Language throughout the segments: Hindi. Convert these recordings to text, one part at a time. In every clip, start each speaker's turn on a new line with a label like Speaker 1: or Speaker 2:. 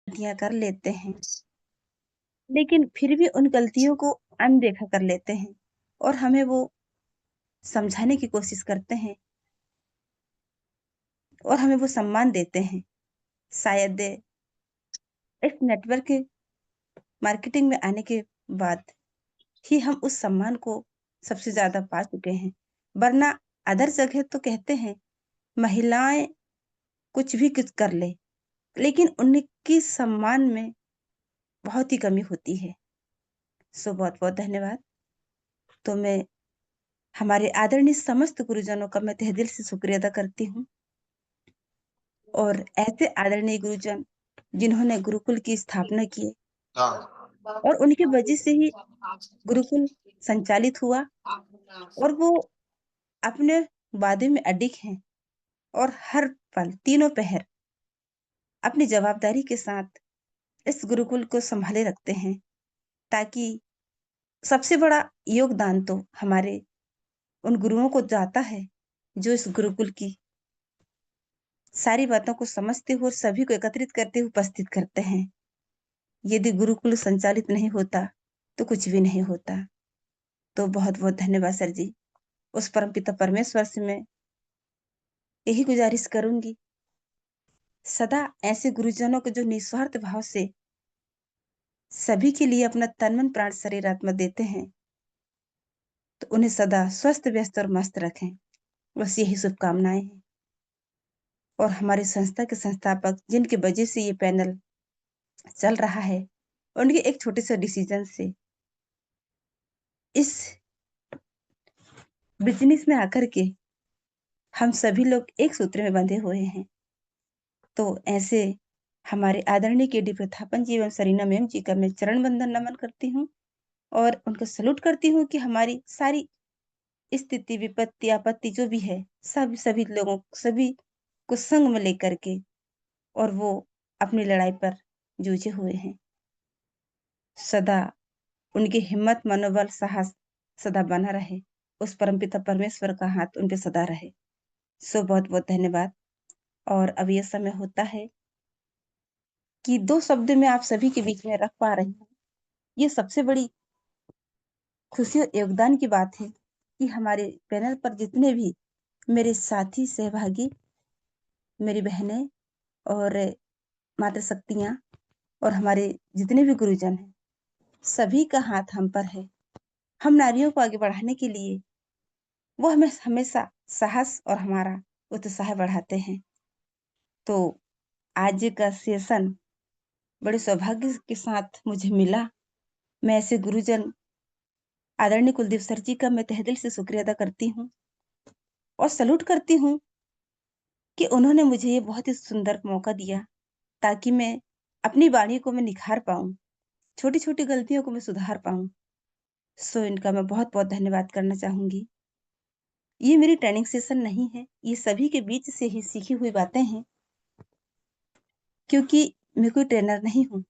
Speaker 1: गलतियां कर लेते हैं, लेकिन फिर भी उन गलतियों को अनदेखा कर लेते हैं और हमें वो समझाने की कोशिश करते हैं और हमें वो सम्मान देते हैं। शायद इस नेटवर्क मार्केटिंग में आने के बाद ही हम उस सम्मान को सबसे ज्यादा पा चुके हैं। वरना अदर जगह तो कहते हैं महिलाएं कुछ भी कुछ कर ले, लेकिन उनकी सम्मान में बहुत ही कमी होती है। सो बहुत बहुत धन्यवाद। तो मैं हमारे आदरणीय समस्त गुरुजनों का मैं तहे दिल से शुक्रिया अदा करती हूँ। और ऐसे आदरणीय गुरुजन जिन्होंने गुरुकुल की स्थापना की और उनकी वजह से ही गुरुकुल संचालित हुआ और वो अपने वादे में अडिग हैं और हर पल तीनों पहर अपनी जवाबदारी के साथ इस गुरुकुल को संभाले रखते हैं, ताकि सबसे बड़ा योगदान तो हमारे उन गुरुओं को जाता है जो इस गुरुकुल की सारी बातों को समझते हुए और सभी को एकत्रित करते हुए उपस्थित करते हैं। यदि गुरुकुल संचालित नहीं होता तो कुछ भी नहीं होता। तो बहुत बहुत धन्यवाद सर जी। उस परमपिता परमेश्वर से मैं यही गुजारिश करूंगी, सदा ऐसे गुरुजनों को जो निस्वार्थ भाव से सभी के लिए अपना तन मन प्राण शरीर आत्मा देते हैं, तो उन्हें सदा स्वस्थ व्यस्त और मस्त रखें। बस यही शुभकामनाएं हैं। और हमारी संस्था के संस्थापक जिनकी वजह से ये पैनल चल रहा है, उनके एक छोटे से डिसीजन से इस बिजनेस में आकर के हम सभी लोग एक सूत्र में बंधे हुए हैं। तो ऐसे हमारे आदरणीय केडी प्रथापन जी एवं सरीना मैम जी का मैं चरण बंदन नमन करती हूँ और उनको सलूट करती हूँ कि हमारी सारी स्थिति विपत्ति आपत्ति जो भी है, सभी लोगों सभी को संग में लेकर के और वो अपनी लड़ाई पर जूझे हुए हैं। सदा उनकी हिम्मत मनोबल साहस सदा बना रहे। उस परमपिता परमेश्वर का हाथ उन पे सदा रहे। सो बहुत बहुत धन्यवाद। और अब ये समय होता है कि दो शब्द में आप सभी के बीच में रख पा रही हूँ। ये सबसे बड़ी खुशी और योगदान की बात है कि हमारे पैनल पर जितने भी मेरे साथी सहभागी, मेरी बहनें और मातृ शक्तियाँ और हमारे जितने भी गुरुजन हैं, सभी का हाथ हम पर है। हम नारियों को आगे बढ़ाने के लिए वो हमें हमेशा साहस और हमारा उत्साह बढ़ाते हैं। तो आज का सेशन बड़े सौभाग्य के साथ मुझे मिला। मैं ऐसे गुरुजन आदरणीय कुलदीप सर जी का मैं तहे दिल से शुक्रिया अदा करती हूँ और सलूट करती हूँ कि उन्होंने मुझे ये बहुत ही सुंदर मौका दिया, ताकि मैं अपनी वाणी को मैं निखार पाऊँ, छोटी छोटी गलतियों को मैं सुधार पाऊँ। सो इनका मैं बहुत बहुत धन्यवाद करना चाहूंगी। ये मेरी ट्रेनिंग सेशन नहीं है, ये सभी के बीच से ही सीखी हुई बातें हैं, क्योंकि मैं कोई ट्रेनर नहीं हूँ।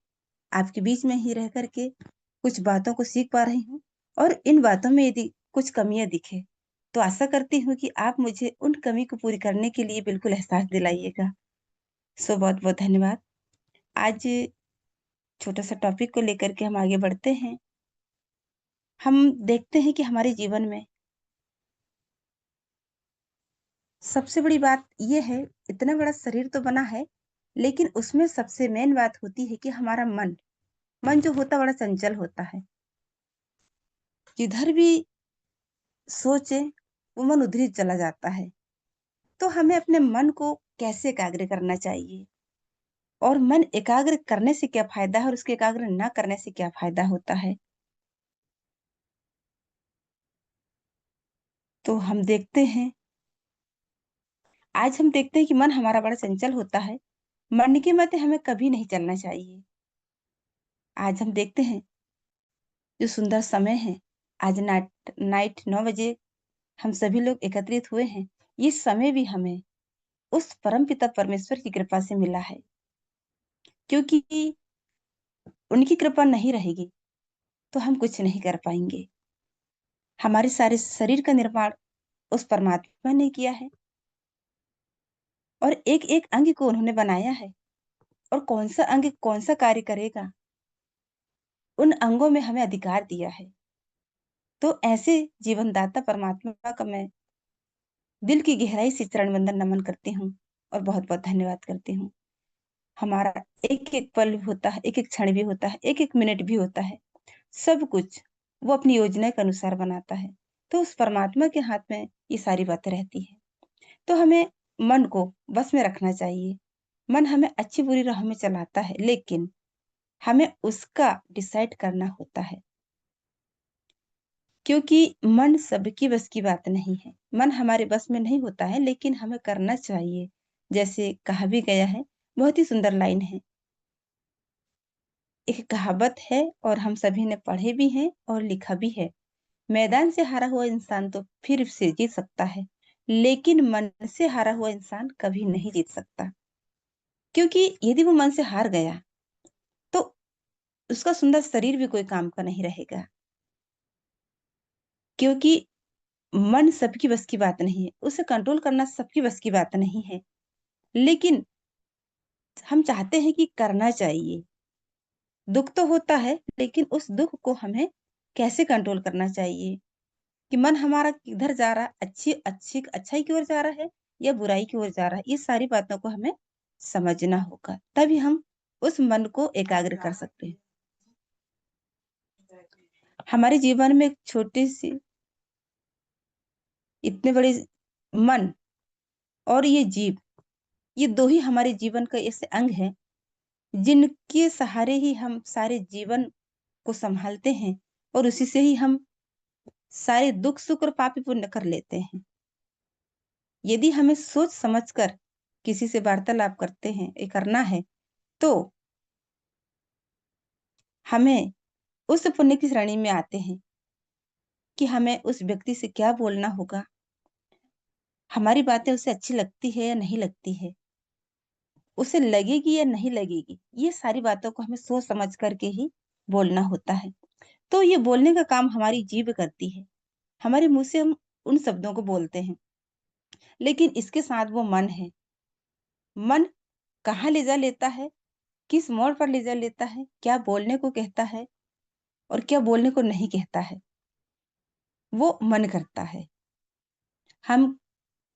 Speaker 1: आपके बीच में ही रह करके कुछ बातों को सीख पा रही हूँ और इन बातों में यदि कुछ कमियां दिखे तो आशा करती हूँ कि आप मुझे उन कमी को पूरी करने के लिए बिल्कुल एहसास दिलाइएगा। सो बहुत बहुत धन्यवाद। आज छोटा सा टॉपिक को लेकर के हम आगे बढ़ते हैं। हम देखते हैं कि हमारे जीवन में सबसे बड़ी बात यह है, इतना बड़ा शरीर तो बना है, लेकिन उसमें सबसे मेन बात होती है कि हमारा मन मन जो होता है बड़ा चंचल होता है। जिधर भी सोचे वो मन उधर ही चला जाता है। तो हमें अपने मन को कैसे एकाग्र करना चाहिए और मन एकाग्र करने से क्या फायदा है और उसके एकाग्र न करने से क्या फायदा होता है। तो हम देखते हैं, आज हम देखते हैं कि मन हमारा बड़ा चंचल होता है। मन के मत हमें कभी नहीं चलना चाहिए। आज हम देखते हैं जो सुंदर समय है, आज नाइट नाइट 9 बजे हम सभी लोग एकत्रित हुए हैं। ये समय भी हमें उस परम पिता परमेश्वर की कृपा से मिला है, क्योंकि उनकी कृपा नहीं रहेगी तो हम कुछ नहीं कर पाएंगे। हमारे सारे शरीर का निर्माण उस परमात्मा ने किया है और एक एक अंग को उन्होंने बनाया है। और कौन-सा अंग कौन-सा कार्य करेगा, उन अंगों में हमें अधिकार दिया है। तो ऐसे जीवनदाता परमात्मा का मैं दिल की गहराई से चरण वंदन नमन करती हूँ और बहुत-बहुत धन्यवाद करती हूँ। हमारा एक-एक पल होता है, एक-एक क्षण भी होता है, एक-एक मिनट भी होता है, सब कुछ वो अपनी योजना के अनुसार बनाता है। तो उस परमात्मा के हाथ में ये सारी बातें रहती हैं। तो हमें मन को बस में रखना चाहिए। मन हमें अच्छी-बुरी राह में चलाता है, लेकिन हमें उसका डिसाइड करना होता है। क्योंकि मन सबकी बस की बात नहीं है। मन हमारे बस में नहीं होता है, लेकिन हमें करना चाहिए। जैसे कहा भी गया है, बहुत ही सुंदर लाइन है। एक कहावत है और हम सभी ने पढ़े भी हैं और लिखा भी है। मैदान से हारा हुआ इंसान तो फिर से जीत सकता है, लेकिन मन से हारा हुआ इंसान कभी नहीं जीत सकता। क्योंकि यदि वो मन से हार गया, तो उसका सुंदर शरीर भी कोई काम का नहीं रहेगा। क्योंकि मन सबकी बस की बात नहीं है, उसे कंट्रोल करना सबकी बस की बात नहीं है। लेकिन हम चाहते हैं कि करना चाहिए। दुःख तो होता है, लेकिन उस दुःख को हमें कैसे कंट्रोल करना चाहिए कि मन हमारा किधर जा रहा है, अच्छाई की ओर जा रहा है या बुराई की ओर जा रहा है। ये सारी बातों को हमें समझना होगा, तभी हम उस मन को एकाग्र कर सकते हैं। हमारे जीवन में एक छोटी-सी इतने बड़े मन और ये जीव, ये 2 ही हमारे जीवन का ऐसे अंग हैं, जिनके सहारे ही हम सारे जीवन को सँभालते हैं और उसी से ही हम सारे दुःख-सुख और पाप-पुण्य कर लेते हैं। यदि हमें सोच समझकर किसी से वार्तालाप करते हैं करना है, तो हमें उस पुण्य की श्रेणी में आते हैं कि हमें उस व्यक्ति से क्या बोलना होगा, हमारी बातें उसे अच्छी लगती है या नहीं लगती है, उसे लगेगी या नहीं लगेगी, ये सारी बातों को हमें सोच समझ कर के ही बोलना होता है। तो ये बोलने का काम हमारी जीभ करती है। हमारे मुँह से हम उन शब्दों को बोलते हैं, लेकिन इसके साथ वो मन है। मन कहाँ ले जा लेता है, किस मोड़ पर ले जा लेता है, क्या बोलने को कहता है और क्या बोलने को नहीं कहता है, वो मन करता है। हम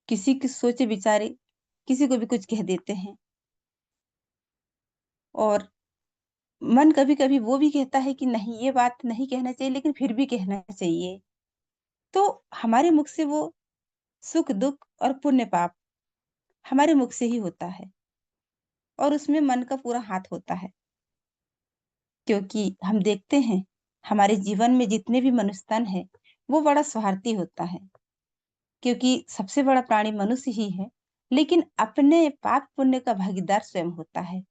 Speaker 1: किसी की सोचे विचारे किसी को भी कुछ कह देते हैं और मन कभी-कभी वो भी कहता है कि नहीं ये बात नहीं कहना चाहिए लेकिन फिर भी कहना चाहिए। तो हमारे मुख से वो सुख-दुःख और पुण्य-पाप हमारे मुख से ही होता है और उसमें मन का पूरा हाथ होता है। क्योंकि हम देखते हैं हमारे जीवन में जितने भी मनुष्य-तन है, वो बड़ा स्वार्थी होता है। क्योंकि सबसे बड़ा प्राणी मनुष्य ही है, लेकिन अपने पाप-पुण्य का भागीदार स्वयं होता है।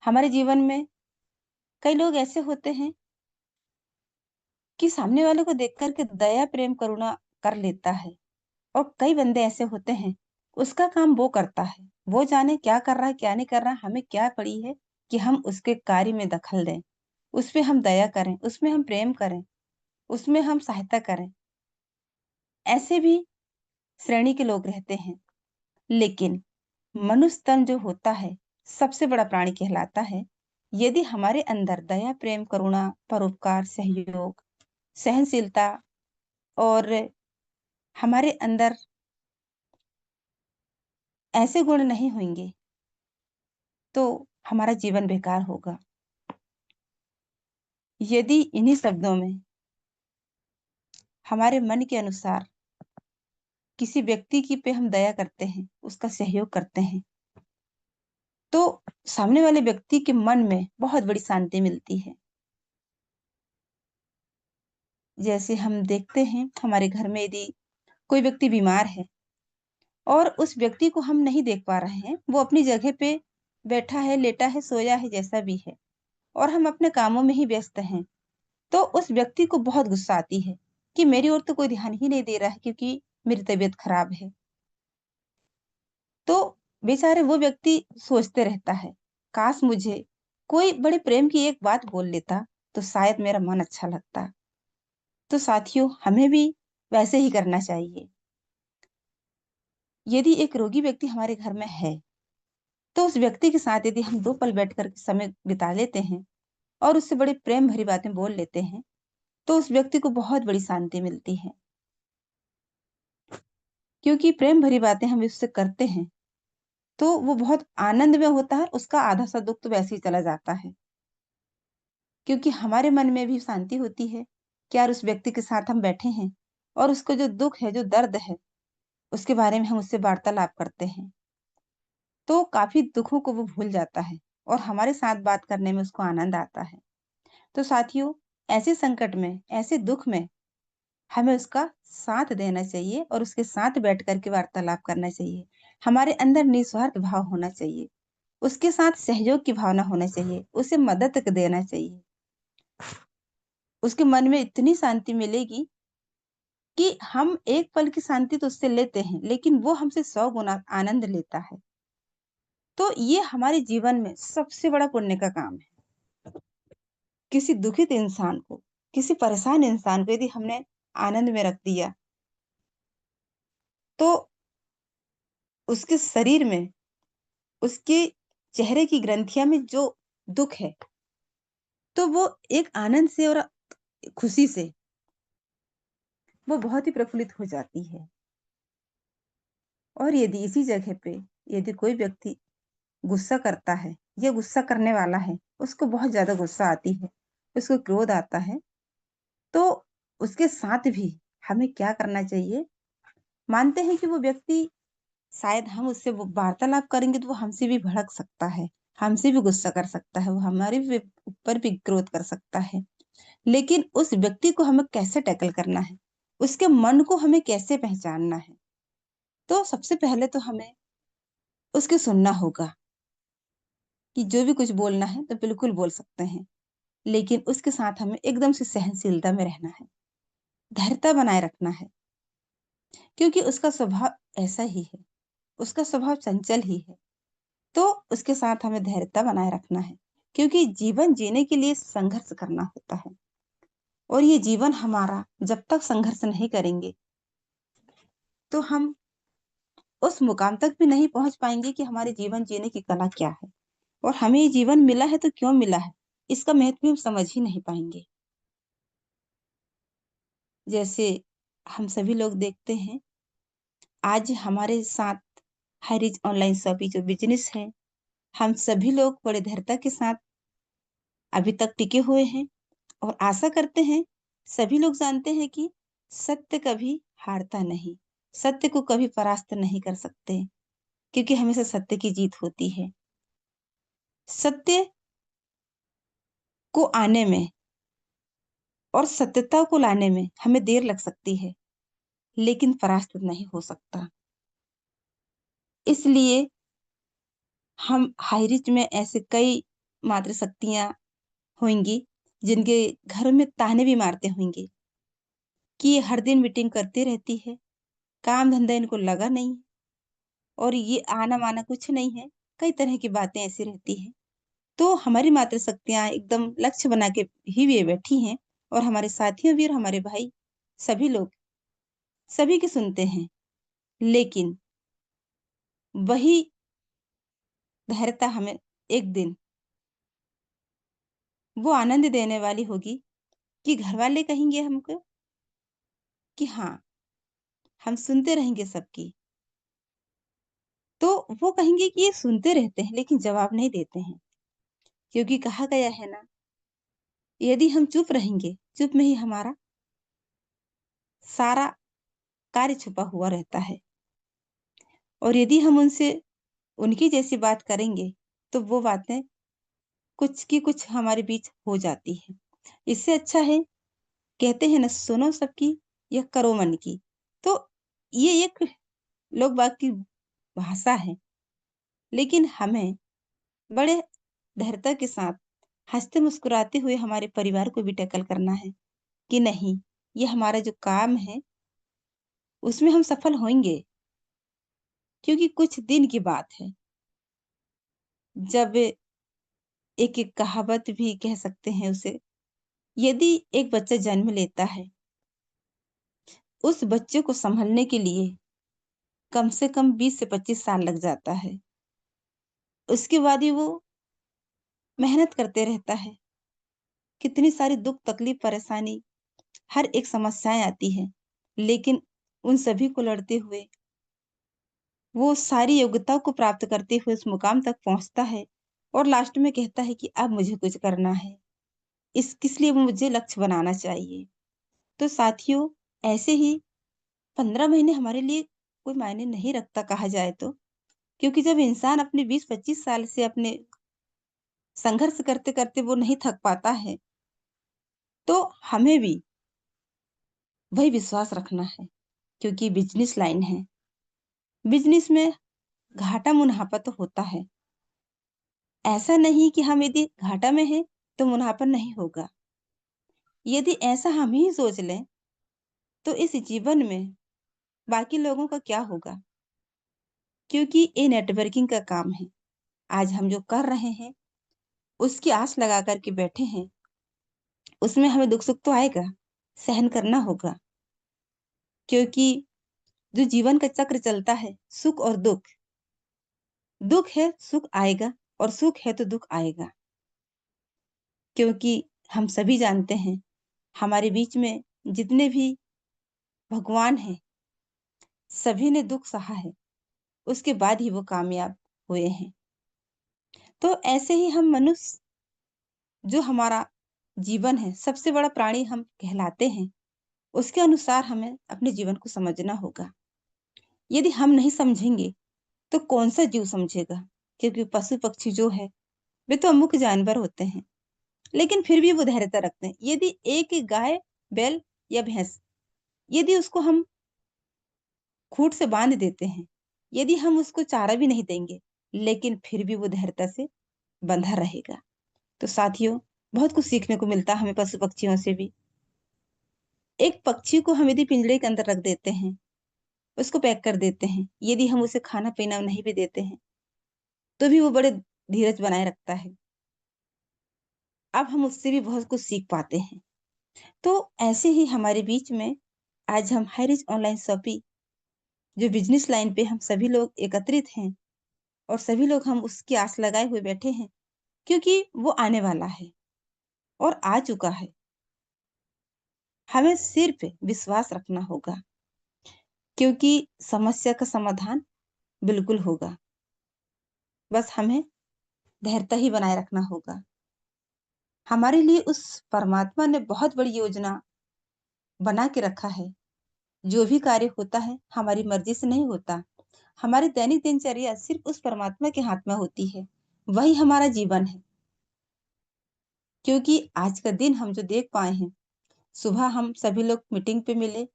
Speaker 1: हमारे जीवन में कई लोग ऐसे होते हैं कि सामने वाले को देख कर के दया, प्रेम, करुणा कर लेता है और कई बंदे ऐसे होते हैं, उसका काम वो करता है। वो जाने क्या कर रहा है, क्या नहीं कर रहा, हमें क्या पड़ी है कि हम उसके कार्य में दखल दें। उस पे हम दया करें, उसमें हम प्रेम करें, उसमें हम सहायता करें। ऐसे भी श्रेणी के लोग रहते हैं। लेकिन मनुष्य तन जो होता है, सबसे बड़ा प्राणी कहलाता है। यदि हमारे अंदर दया, प्रेम, करुणा, परोपकार, सहयोग, सहनशीलता और हमारे अंदर ऐसे गुण नहीं होंगे, तो हमारा जीवन बेकार होगा। यदि इन्हीं शब्दों में हमारे मन के अनुसार किसी व्यक्ति की पे हम दया करते हैं, उसका सहयोग करते हैं, तो सामने वाले व्यक्ति के मन में बहुत बड़ी शांति मिलती है। जैसे हम देखते हैं हमारे घर में यदि कोई व्यक्ति बीमार है और उस व्यक्ति को हम नहीं देख पा रहे हैं, वो अपनी जगह पे बैठा है, लेटा है, सोया है, जैसा भी है और हम अपने कामों में ही व्यस्त हैं, तो उस व्यक्ति को बहुत गुस्सा आती है कि मेरी ओर तो कोई ध्यान ही नहीं दे रहा है क्योंकि मेरी तबीयत खराब है। तो बेचारे वो व्यक्ति सोचते रहता है, काश मुझे कोई बड़े प्रेम की एक बात बोल लेता, तो शायद मेरा मन अच्छा लगता। तो साथियों, हमें भी वैसे ही करना चाहिए। यदि एक रोगी व्यक्ति हमारे घर में है तो उस व्यक्ति के साथ यदि हम 2 पल बैठ कर के समय बिता लेते हैं और उससे बड़ी प्रेम भरी बातें बोल लेते हैं, तो उस व्यक्ति को बहुत बड़ी शांति मिलती है। क्योंकि प्रेम भरी बातें हम उससे करते हैं, तो वो बहुत आनंद में होता है, उसका आधा-सा दुःख तो वैसे ही चला जाता है। क्योंकि हमारे मन में भी शांति होती है कि यार उस व्यक्ति के साथ हम बैठे हैं और उसको जो दुःख है, जो दर्द है, उसके बारे में हम उससे वार्तालाप करते हैं। तो काफ़ी दुखों को वो भूल जाता है और हमारे साथ बात करने में उसको आनंद आता है। तो साथियों, ऐसे संकट में, ऐसे दुःख में हमें उसका साथ देना चाहिए और उसके साथ बैठ कर के वार्तालाप करना चाहिए। हमारे अंदर निस्वार्थ भाव होना चाहिए। उसके साथ सहयोग की भावना होना चाहिए, उसे मदद देना चाहिए। उसके मन में इतनी शांति मिलेगी कि हम एक पल की शांति तो उससे लेते हैं, लेकिन वो हमसे 100 गुना आनंद लेता है। तो ये हमारे जीवन में सबसे बड़ा पुण्य का काम है। किसी दुखित इंसान को, किसी परेशान इंसान को यदि हमने आनंद में रख दिया, तो उसके शरीर में, उसके चेहरे की ग्रंथियाँ में जो दुःख है, तो वो एक आनंद से और खुशी से वो बहुत ही प्रफुल्लित हो जाती है। और यदि इसी जगह पे यदि कोई व्यक्ति गुस्सा करता है या गुस्सा करने वाला है, उसको बहुत ज़्यादा गुस्सा आती है, उसको क्रोध आता है, तो उसके साथ भी हमें क्या करना चाहिए? मानते हैं कि वो व्यक्ति शायद हम उससे वो वार्तालाप करेंगे तो वो हमसे भी भड़क सकता है, हमसे भी गुस्सा कर सकता है, वो हमारे भी ऊपर भी क्रोध कर सकता है। लेकिन उस व्यक्ति को हमें कैसे टैकल करना है? उसके मन को हमें कैसे पहचानना है? तो सबसे पहले तो हमें उसकी सुनना होगा कि जो भी कुछ बोलना है तो बिल्कुल बोल सकते हैं। लेकिन उसके साथ हमें एकदम से सहनशीलता में रहना है, धैर्यता बनाए रखना है, क्योंकि उसका स्वभाव ऐसा ही है, उसका स्वभाव चंचल ही है। तो उसके साथ हमें धैर्यता बनाए रखना है, क्योंकि जीवन जीने के लिए संघर्ष करना होता है और ये जीवन हमारा जब तक संघर्ष नहीं करेंगे, तो हम उस मुकाम तक भी नहीं पहुँच पाएँगे कि हमारे जीवन जीने की कला क्या है और हमें ये जीवन मिला है तो क्यों मिला है, इसका महत्व भी हम समझ ही नहीं पाएँगे। जैसे हम सभी लोग देखते हैं, आज हमारे साथ हाइरिच ऑनलाइन शॉपिंग जो बिज़नेस है, हम सभी लोग बड़े धैर्यता के साथ अभी तक टिके हुए हैं और आशा करते हैं, सभी लोग जानते हैं कि सत्य कभी हारता नहीं, सत्य को कभी परास्त नहीं कर सकते, क्योंकि हमेशा सत्य की जीत होती है। सत्य को आने में और सत्यता को लाने में हमें देर लग सकती है, लेकिन परास्त नहीं हो सकता। इसलिए हम हाइरिच में ऐसे कई मातृशक्तियाँ होंगी, जिनके घर में ताने भी मारते होंगे कि ये हर दिन मीटिंग करती रहती है, काम-धंधा इनको लगा नहीं और ये आना-माना कुछ नहीं है। कई तरह की बातें ऐसी रहती हैं। तो हमारी मातृशक्तियाँ एकदम लक्ष्य बना के ही वे बैठी हैं और हमारे साथियों भी और हमारे भाई सभी लोग सभी की सुनते हैं। लेकिन वही धैर्यता हमें एक दिन वो आनंद देने वाली होगी कि घरवाले कहेंगे हमको कि हाँ, हम सुनते रहेंगे सबकी। तो वो कहेंगे कि ये सुनते रहते हैं लेकिन जवाब नहीं देते हैं। क्योंकि कहा गया है ना, यदि हम चुप रहेंगे, चुप में ही हमारा सारा कार्य छुपा हुआ रहता है और यदि हम उनसे उनकी जैसी बात करेंगे, तो वो बातें कुछ की कुछ हमारे बीच हो जाती है। इससे अच्छा है, कहते हैं ना, सुनो सबकी या करो मन की। तो ये एक लोग बाग की भाषा है, लेकिन हमें बड़े धैर्यता के साथ हँसते मुस्कुराते हुए हमारे परिवार को भी टैकल करना है कि नहीं, ये हमारा जो काम है, उसमें हम सफल होंगे। क्योंकि कुछ दिन की बात है, जब एक कहावत भी कह सकते हैं उसे, यदि एक बच्चा जन्म लेता है, उस बच्चे को सँभलने के लिए कम से कम 20 से 25 साल लग जाता है। उसके बाद ही वो मेहनत करते रहता है। कितनी सारी दुःख, तकलीफ, परेशानी, हर एक समस्याएँ आती हैं, लेकिन उन सभी को लड़ते हुए वो सारी योग्यता को प्राप्त करते हुए उस मुकाम तक पहुँचता है और लास्ट में कहता है कि अब मुझे कुछ करना है। इस किस लिए मुझे लक्ष्य बनाना चाहिए। तो साथियों, ऐसे ही 15 महीने हमारे लिए कोई मायने नहीं रखता कहा जाए तो। क्योंकि जब इंसान अपने 20-25 साल से अपने संघर्ष करते-करते वो नहीं थक पाता है, तो हमें भी वही विश्वास रखना है, क्योंकि बिज़नेस लाइन है। बिज़नेस में घाटा-मुनाफ़ा तो होता है। ऐसा नहीं कि हम यदि घाटा में हैं, तो मुनाफ़ा नहीं होगा। यदि ऐसा हम ही सोच लें, तो इस जीवन में बाकी लोगों का क्या होगा? क्योंकि ये नेटवर्किंग का काम है। आज हम जो कर रहे हैं, उसकी आस लगा कर के बैठे हैं, उसमें हमें दुःख-सुख तो आएगा, सहन करना होगा। क्योंकि जो जीवन का चक्र चलता है, सुख और दुःख, दुःख है, सुख आएगा और सुख है तो दुःख आएगा। क्योंकि हम सभी जानते हैं, हमारे बीच में जितने भी भगवान हैं, सभी ने दुःख सहा है, उसके बाद ही वो कामयाब हुए हैं। तो ऐसे ही हम मनुष्य, जो हमारा जीवन है, सबसे बड़ा प्राणी हम कहलाते हैं, उसके अनुसार हमें अपने जीवन को समझना होगा। यदि हम नहीं समझेंगे, तो कौन-सा जीव समझेगा? क्योंकि पशु-पक्षी जो है, वे तो अमुक जानवर होते हैं, लेकिन फिर भी वो धैर्यता रखते हैं। यदि एक गाय, बैल या भैंस, यदि उसको हम खूँट से बाँध देते हैं, यदि हम उसको चारा भी नहीं देंगे, लेकिन फिर भी वो धैर्यता से बंधा रहेगा। तो साथियों, बहुत कुछ सीखने को मिलता है हमें पशु-पक्षियों से भी। एक पक्षी को हम यदि पिंजरे के अंदर रख देते हैं, उसको पैक कर देते हैं, यदि हम उसे खाना-पीना नहीं भी देते हैं, तो भी वो बड़े धीरज बनाए रखता है। अब हम उससे भी बहुत कुछ सीख पाते हैं। तो ऐसे ही हमारे बीच में आज हम हाइरिच ऑनलाइन शॉपिंग, जो बिज़नेस लाइन पे हम सभी लोग एकत्रित हैं और सभी लोग हम उसकी आस लगाए हुए बैठे हैं, क्योंकि वो आने वाला है और आ चुका है। हमें सिर्फ़ विश्वास रखना होगा, क्योंकि समस्या का समाधान बिल्कुल होगा। बस हमें धैर्यता ही बनाए रखना होगा। हमारे लिए उस परमात्मा ने बहुत बड़ी योजना बना के रखा है। जो भी कार्य होता है, हमारी मर्ज़ी से नहीं होता। हमारी दैनिक दिनचर्या सिर्फ़ उस परमात्मा के हाथ में होती है। वही हमारा जीवन है। क्योंकि आज का दिन हम जो देख पाए हैं, सुबह हम सभी लोग मीटिंग पे मिले,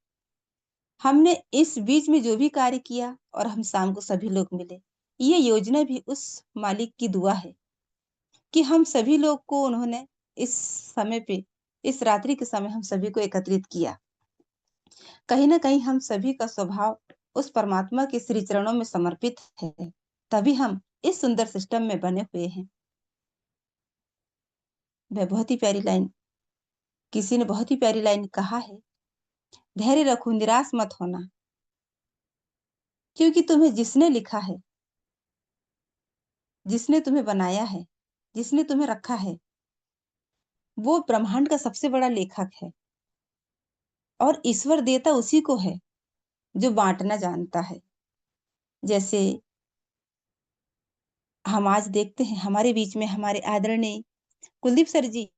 Speaker 1: हमने इस बीच में जो भी कार्य किया और हम शाम को सभी लोग मिले। ये योजना भी उस मालिक की दुआ है कि हम सभी लोग को उन्होंने इस समय पे, इस रात्रि के समय हम सभी को एकत्रित किया। कहीं न कहीं हम सभी का स्वभाव उस परमात्मा के श्री चरणों में समर्पित है, तभी हम इस सुंदर सिस्टम में बने हुए हैं। वह बहुत ही प्यारी लाइन, किसी ने बहुत ही प्यारी लाइन कहा है, धैर्य रखो, निराश मत होना, क्योंकि तुम्हें जिसने लिखा है, जिसने तुम्हें बनाया है, जिसने तुम्हें रखा है, वो ब्रह्मांड का सबसे बड़ा लेखक है और ईश्वर देता उसी को है, जो बाँटना जानता है। जैसे हम आज देखते हैं हमारे बीच में हमारे आदरणीय कुलदीप सर जी,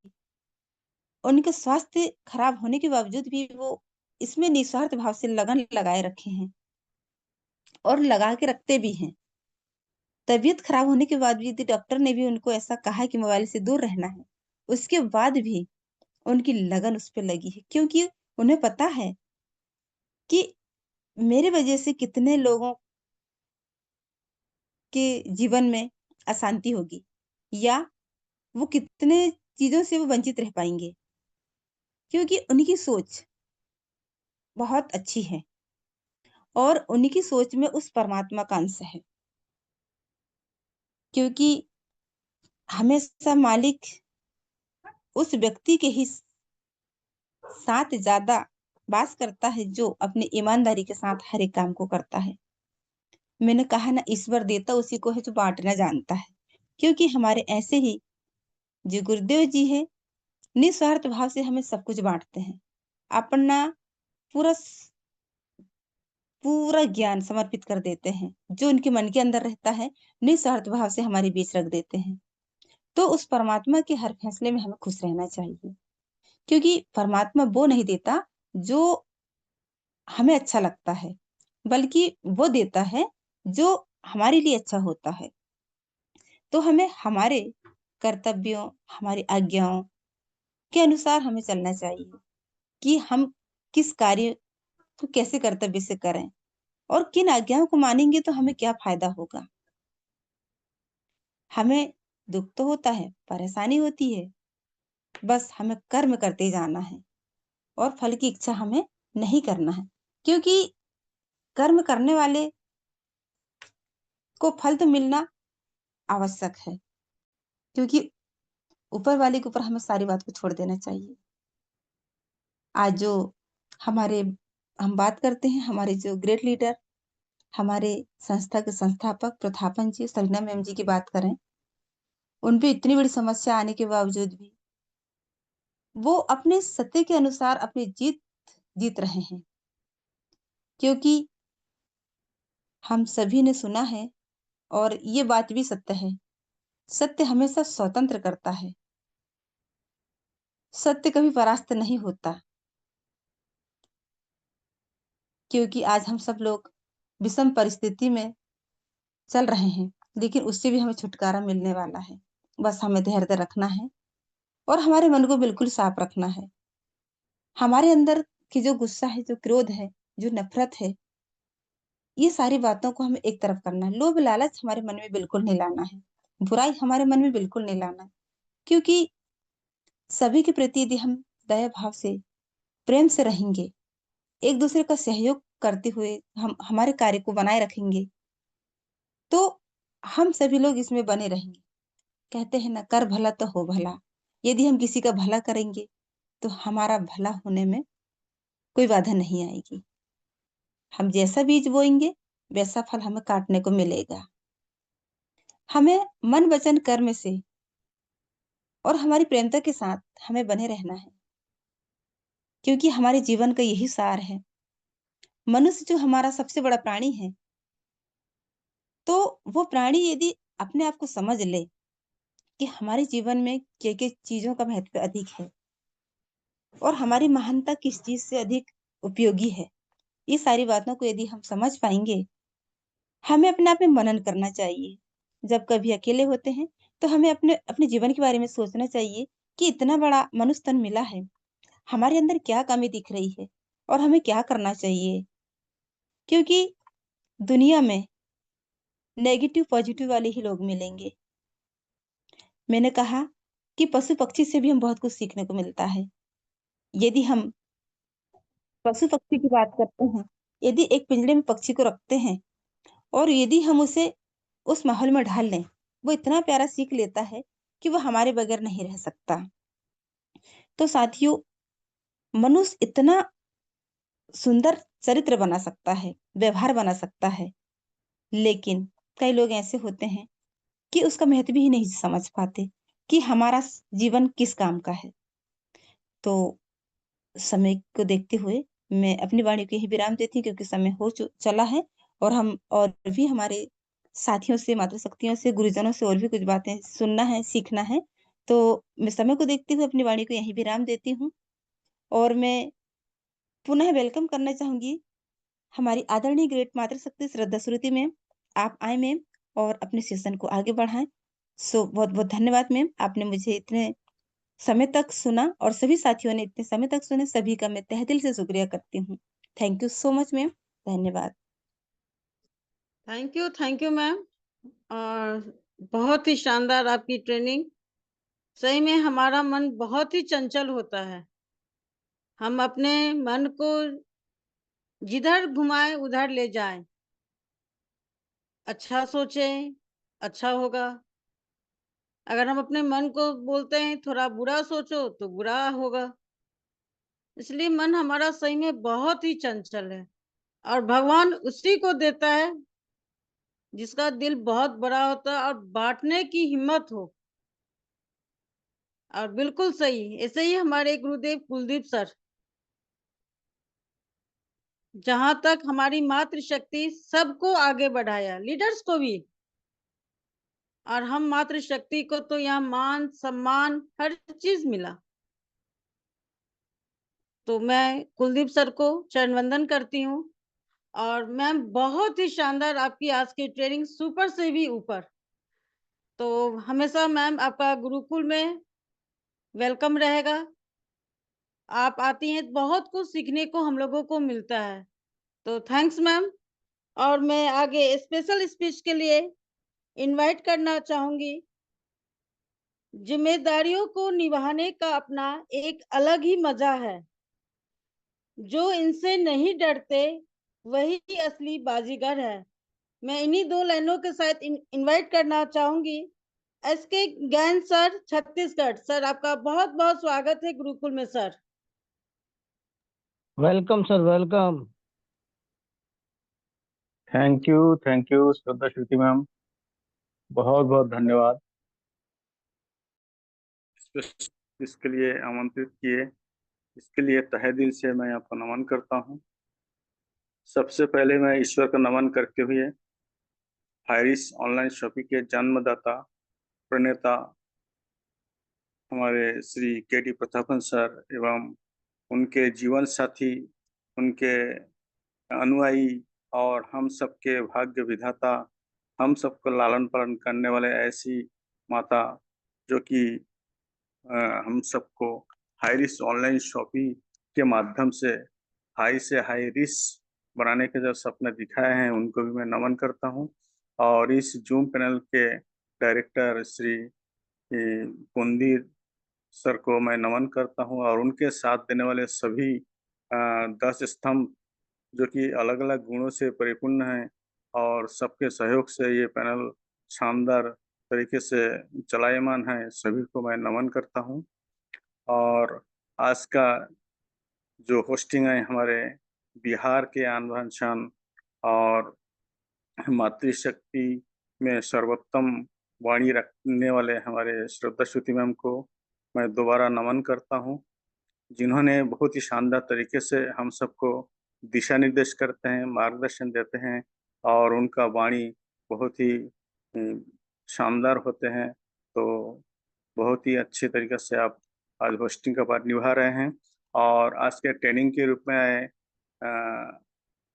Speaker 1: उनके स्वास्थ्य खराब होने के बावजूद भी वो इसमें निस्वार्थ भाव से लगन लगाए रखे हैं और लगा के रखते भी हैं। तबीयत खराब होने के बाद भी यदि डॉक्टर ने भी उनको ऐसा कहा है कि मोबाइल से दूर रहना है, उसके बाद भी उनकी लगन उस पे लगी है, क्योंकि उन्हें पता है कि मेरे वजह से कितने लोगों के जीवन में अशांति होगी या वो कितने चीज़ों से वो वंचित रह पाएँगे, क्योंकि उनकी सोच बहुत अच्छी है और उन्हीं की सोच में उस परमात्मा का अंश है। क्योंकि हमेशा मालिक उस व्यक्ति के ही साथ ज़्यादा वास करता है, जो अपनी ईमानदारी के साथ हर एक काम को करता है। मैंने कहा ना, ईश्वर देता उसी को है जो बाँटना जानता है। क्योंकि हमारे ऐसे ही जो गुरुदेव जी हैं, निस्वार्थ भाव से हमें सब कुछ बाँटते हैं। अपना पूरा पूरा ज्ञान समर्पित कर देते हैं, जो उनके मन के अंदर रहता है, निस्वार्थ भाव से हमारे बीच रख देते हैं। तो उस परमात्मा के हर फैसले में हमें खुश रहना चाहिए, क्योंकि परमात्मा वो नहीं देता जो हमें अच्छा लगता है, बल्कि वो देता है जो हमारे लिए अच्छा होता है। तो हमें हमारे कर्तव्यों, हमारी आज्ञाओं के अनुसार हमें चलना चाहिए कि हम किस कार्य को कैसे कर्तव्य से करें और किन आज्ञाओं को मानेंगे तो हमें क्या फ़ायदा होगा। हमें दुःख तो होता है, परेशानी होती है, बस हमें कर्म करते जाना है और फल की इच्छा हमें नहीं करना है। क्योंकि कर्म करने वाले को फल तो मिलना आवश्यक है, क्योंकि ऊपर वाले के ऊपर हमें सारी बात को छोड़ देना चाहिए। आज जो हमारे हम बात करते हैं, हमारे जो ग्रेट लीडर, हमारे संस्था के संस्थापक प्रथापन जी, सलीना मैम जी की बात करें, उन पे इतनी बड़ी समस्या आने के बावजूद भी वो अपने सत्य के अनुसार अपनी जीत जीत रहे हैं। क्योंकि हम सभी ने सुना है और ये बात भी सत्य है, सत्य हमेशा स्वतंत्र करता है, सत्य कभी परास्त नहीं होता। क्योंकि आज हम सब लोग विषम परिस्थिति में चल रहे हैं, लेकिन उससे भी हमें छुटकारा मिलने वाला है। बस हमें धैर्य रखना है और हमारे मन को बिल्कुल साफ रखना है। हमारे अंदर की जो गुस्सा है, जो क्रोध है, जो नफ़रत है, ये सारी बातों को हमें एक तरफ करना है। लोभ लालच हमारे मन में बिल्कुल नहीं लाना है। बुराई हमारे मन में बिल्कुल नहीं लाना है। क्योंकि सभी के प्रति यदि हम दया भाव से, प्रेम से रहेंगे, एक-दूसरे का सहयोग करते हुए हम हमारे कार्य को बनाए रखेंगे, तो हम सभी लोग इसमें बने रहेंगे। कहते हैं ना, कर भला तो हो भला। यदि हम किसी का भला करेंगे, तो हमारा भला होने में कोई बाधा नहीं आएगी। हम जैसा बीज बोएँगे, वैसा फल हमें काटने को मिलेगा। हमें मन, वचन, कर्म से और हमारी प्रेमता के साथ हमें बने रहना है, क्योंकि हमारे जीवन का यही सार है। मनुष्य जो हमारा सबसे बड़ा प्राणी है, तो वो प्राणी यदि अपने आप को समझ ले कि हमारे जीवन में क्या-क्या चीज़ों का महत्व अधिक है और हमारी महानता किस चीज़ से अधिक उपयोगी है, ये सारी बातों को यदि हम समझ पाएँगे, हमें अपने आप में मनन करना चाहिए। जब कभी अकेले होते हैं, तो हमें अपने अपने जीवन के बारे में सोचना चाहिए कि इतना बड़ा मनुष्य तन मिला है, हमारे अंदर क्या कमी दिख रही है और हमें क्या करना चाहिए? क्योंकि दुनिया में नेगेटिव पॉजिटिव वाले ही लोग मिलेंगे। मैंने कहा कि पशु-पक्षी से भी हम बहुत कुछ सीखने को मिलता है। यदि हम पशु-पक्षी की बात करते हैं, यदि एक पिंजरे में पक्षी को रखते हैं और यदि हम उसे उस माहौल में ढाल लें, वो इतना प्यारा सीख लेता है कि वो हमारे बगैर नहीं रह सकता। तो साथियों, मनुष्य इतना सुंदर चरित्र बना सकता है, व्यवहार बना सकता है, लेकिन कई लोग ऐसे होते हैं कि उसका महत्व ही नहीं समझ पाते कि हमारा जीवन किस काम का है। तो समय को देखते हुए मैं अपनी वाणी को यहीं विराम देती हूँ, क्योंकि समय हो चला है और हम और भी हमारे साथियों से, मातृशक्तियों से, गुरुजनों से और भी कुछ बातें सुनना है, सीखना है। तो मैं समय को देखते हुए अपनी वाणी को यहीं विराम देती हूँ और मैं पुनः वेलकम करना चाहूँगी हमारी आदरणीय ग्रेट मातृशक्ति श्रद्धा श्रुति मैम। आप आएँ मैम और अपने सेशन को आगे बढ़ाएँ। बहुत-बहुत धन्यवाद मैम, आपने मुझे इतने समय तक सुना और सभी साथियों ने इतने समय तक सुने, सभी का मैं तहे दिल से शुक्रिया करती हूँ। Thank you so much ma'am. धन्यवाद।
Speaker 2: Thank you ma'am. और बहुत ही शानदार आपकी ट्रेनिंग। सही में हमारा मन बहुत ही चंचल होता है। हम अपने मन को जिधर घुमाएँ उधर ले जाएँ। अच्छा सोचें, अच्छा होगा। अगर हम अपने मन को बोलते हैं थोड़ा बुरा सोचो तो बुरा होगा। इसलिए मन हमारा सही में बहुत ही चंचल है और भगवान उसी को देता है जिसका दिल बहुत बड़ा होता है और बाँटने की हिम्मत हो। और बिल्कुल सही, ऐसे ही हमारे गुरुदेव कुलदीप सर, जहाँ तक हमारी मातृशक्ति सबको आगे बढ़ाया, लीडर्स को भी। और हम मातृशक्ति को तो यहाँ मान, सम्मान हर चीज़ मिला। तो मैं कुलदीप सर को चरण वंदन करती हूँ और मैम बहुत ही शानदार आपकी आज की ट्रेनिंग सुपर से भी ऊपर। तो हमेशा मैम आपका गुरुकुल में वेलकम रहेगा। आप आती हैं, बहुत कुछ सीखने को हम लोगों को मिलता है। तो थैंक्स मैम। और मैं आगे स्पेशल स्पीच के लिए इनवाइट करना चाहूँगी। ज़िम्मेदारियों को निभाने का अपना एक अलग ही मज़ा है। जो इनसे नहीं डरते, वही असली बाजीगर है। मैं इन्हीं 2 लाइनों के साथ इनवाइट करना चाहूँगी एसके ज्ञान सर, छत्तीसगढ़। सर आपका बहुत-बहुत स्वागत है गुरुकुल में sir.
Speaker 3: Welcome sir, welcome.
Speaker 4: Thank you Shraddha Shruti ma'am, बहुत बहुत धन्यवाद इसके लिए आमंत्रित किए। इसके लिए तहे दिल से मैं आपको नमन करता हूँ। सबसे पहले मैं ईश्वर का नमन करते हुए हायरिस ऑनलाइन शॉपिंग के जन्मदाता, प्रणेता हमारे श्री के.डी. प्रतापन सर एवं उनके जीवन साथी, उनके अनुयायी और हम सबके भाग्य विधाता, हम सबको लालन पालन करने वाले ऐसी माता जो कि हम सबको हाईरिस ऑनलाइन शॉपिंग के माध्यम से हाई से हाई रिस बनाने के जो सपने दिखाए हैं, उनको भी मैं नमन करता हूं। और इस जूम पैनल के डायरेक्टर श्री कुंदीर सर को मैं नमन करता हूं और उनके साथ देने वाले सभी 10 स्तंभ जो कि अलग अलग गुणों से परिपूर्ण हैं और सबके सहयोग से ये पैनल शानदार तरीके से चलायमान है, सभी को मैं नमन करता हूं। और आज का जो होस्टिंग है हमारे बिहार के आन बान शान और मातृशक्ति में सर्वोत्तम वाणी रखने वाले हमारे श्रद्धा श्रुति मैम को मैं दोबारा नमन करता हूँ, जिन्होंने बहुत ही शानदार तरीके से हम सबको दिशा निर्देश करते हैं, मार्गदर्शन देते हैं और उनका वाणी बहुत ही शानदार होते हैं। तो बहुत ही अच्छे तरीके से आप आज होस्टिंग का पार्ट निभा रहे हैं। और आज के ट्रेनिंग के रूप में आए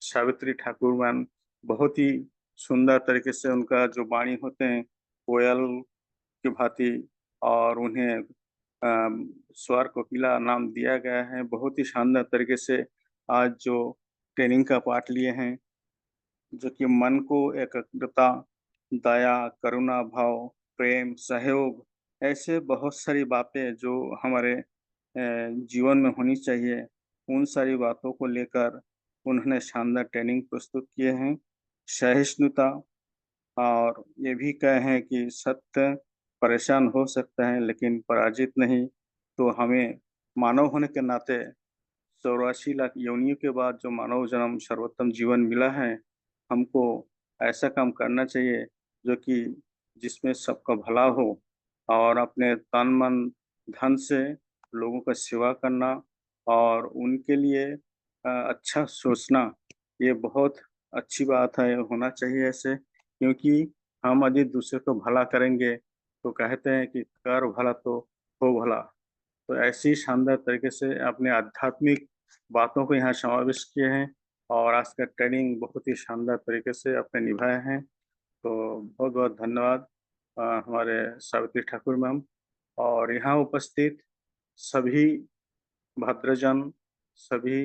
Speaker 4: सावित्री ठाकुर मैम, बहुत ही सुंदर तरीके से उनका जो वाणी होते हैं कोयल की भांति, और उन्हें स्वर कोकिला नाम दिया गया है। बहुत ही शानदार तरीके से आज जो ट्रेनिंग का पार्ट लिए हैं, जो कि मन को एकाग्रता, दया, करुणा भाव, प्रेम, सहयोग, ऐसे बहुत सारी बातें जो हमारे जीवन में होनी चाहिए, उन सारी बातों को लेकर उन्होंने शानदार ट्रेनिंग प्रस्तुत किए हैं। सहिष्णुता, और ये भी कहे हैं कि सत्य परेशान हो सकता है लेकिन पराजित नहीं। तो हमें मानव होने के नाते 84 लाख योनियों के बाद जो मानव जन्म सर्वोत्तम जीवन मिला है, हमको ऐसा काम करना चाहिए जो कि जिसमें सबका भला हो और अपने तन मन धन से लोगों का सेवा करना और उनके लिए अच्छा सोचना, ये बहुत अच्छी बात है, होना चाहिए ऐसे। क्योंकि हम यदि दूसरे को भला करेंगे तो कहते हैं कि कर भला तो हो भला। तो ऐसी ही शानदार तरीके से अपने आध्यात्मिक बातों को यहाँ समावेश किए हैं और आज का ट्रेनिंग बहुत ही शानदार तरीके से अपने निभाए हैं। तो बहुत बहुत धन्यवाद हमारे सावित्री ठाकुर मैम और यहाँ उपस्थित सभी भद्रजन, सभी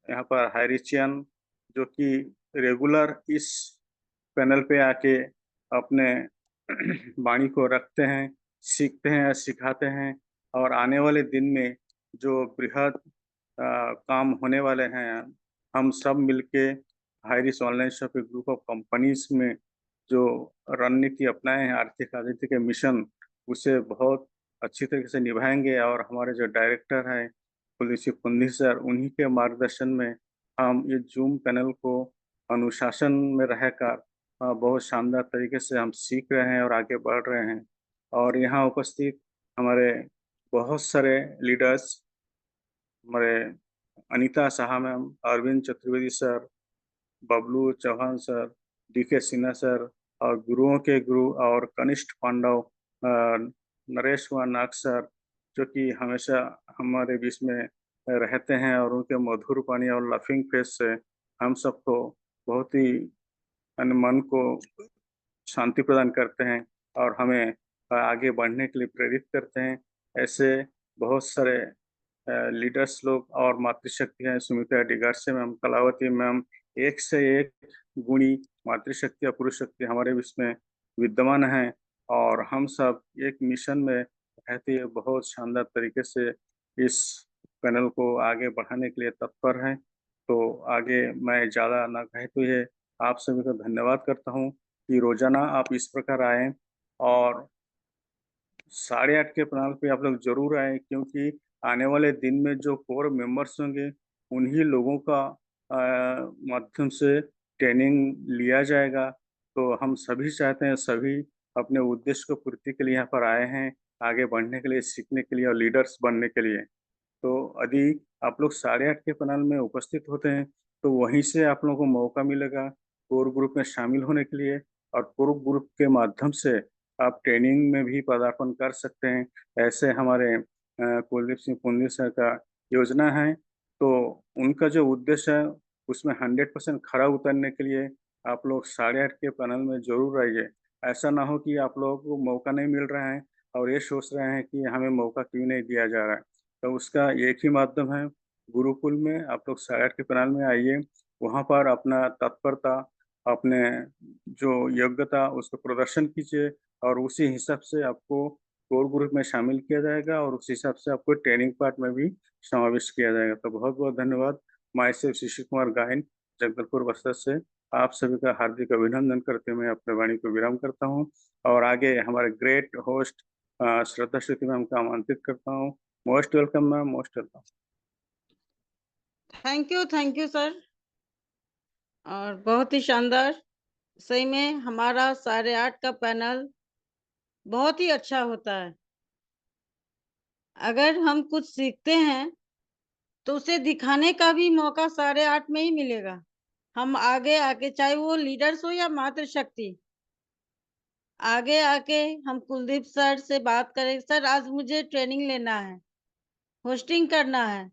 Speaker 4: यहाँ पर हायरिचियन जो कि रेगुलर इस पैनल पे आके अपने वाणी को रखते हैं, सीखते हैं और सिखाते हैं। और आने वाले दिन में जो बृहद काम होने वाले हैं, हम सब मिलके Hyris online shopping group of companies में जो रणनीति अपनाए हैं आर्थिक आदित्य के मिशन, उसे बहुत अच्छी तरीके से निभाएंगे। और हमारे जो डायरेक्टर हैं पुलिस कुंदी सर, उन्हीं के मार्गदर्शन में हम ये जूम पैनल को अनुशासन में रहकर बहुत शानदार तरीके से हम सीख रहे हैं और आगे बढ़ रहे हैं। और यहाँ उपस्थित हमारे बहुत सारे लीडर्स, हमारे Anita Saha ma'am, Arvind Chaturvedi sir, Bablu Chauhan sir, DK Sinha sir, और गुरुओं के गुरु और कनिष्ठ पांडव नरेश व नाग सर, जो कि हमेशा हमारे बीच में रहते हैं और उनके मधुर वाणी और लफिंग फेस से हम सबको बहुत ही मन को शांति प्रदान करते हैं और हमें आगे बढ़ने के लिए प्रेरित करते हैं। ऐसे बहुत सारे लीडर्स लोग और मातृशक्ति हैं, सुमित्रा डिगारसे मैम, कलावती मैम, एक से एक गुणी मातृशक्ति और पुरुष शक्ति हमारे बीच में विद्यमान हैं। और हम सब एक मिशन में रहते हुए बहुत शानदार तरीके से इस पैनल को आगे बढ़ाने के लिए तत्पर हैं। तो आगे मैं ज़्यादा ना कहते हुए आप सभी को धन्यवाद करता हूँ कि रोजाना आप इस प्रकार आए और 8:30 के पैनल पे आप लोग जरूर आए, क्योंकि आने वाले दिन में जो कोर मेंबर्स होंगे उन्हीं लोगों का माध्यम से ट्रेनिंग लिया जाएगा। तो हम सभी चाहते हैं, सभी अपने उद्देश्य को पूर्ति के लिए यहाँ पर आए हैं, आगे बढ़ने के लिए, सीखने के लिए और लीडर्स बनने के लिए। तो यदि आप लोग 8:30 के पैनल में उपस्थित होते हैं तो वहीं से आप लोगों को मौका मिलेगा कोर ग्रुप में शामिल होने के लिए, और कोर ग्रुप के माध्यम से आप ट्रेनिंग में भी पदार्पण कर सकते हैं। ऐसे हमारे कुलदीप सिंह पुंदी सर का योजना है। तो उनका जो उद्देश्य है उसमें 100% खरा उतरने के लिए आप लोग 8:30 के पैनल में जरूर आइए। ऐसा ना हो कि आप लोगों को मौका नहीं मिल रहा है और ये सोच रहे हैं कि हमें मौका क्यों नहीं दिया जा रहा है। तो उसका एक ही माध्यम है, गुरुकुल में आप लोग 8:30 के पैनल में आइए, वहाँ पर अपना तत्परता, अपने जो योग्यता उसको प्रदर्शन कीजिए और उसी हिसाब से आपको कोर ग्रुप में शामिल किया जाएगा और उस हिसाब से आपको ट्रेनिंग पार्ट में भी समावेश किया जाएगा। तो बहुत बहुत धन्यवाद। माई सेल्फ शिशिर कुमार गायन, जगदलपुर बस्तर से आप सभी का हार्दिक अभिनंदन करते हुए अपने वाणी को विराम करता हूँ और आगे हमारे ग्रेट होस्ट श्रद्धा श्रुति मैम का आमंत्रित करता हूँ। Most welcome ma'am, most welcome.
Speaker 2: Thank you sir. और बहुत ही शानदार, सही में हमारा 8:30 का पैनल बहुत ही अच्छा होता है। अगर हम कुछ सीखते हैं तो उसे दिखाने का भी मौका 8:30 में ही मिलेगा। हम आगे आके, चाहे वो लीडर्स हो या मातृशक्ति, आगे आके हम कुलदीप सर से बात करें, सर आज मुझे ट्रेनिंग लेना है, होस्टिंग करना है,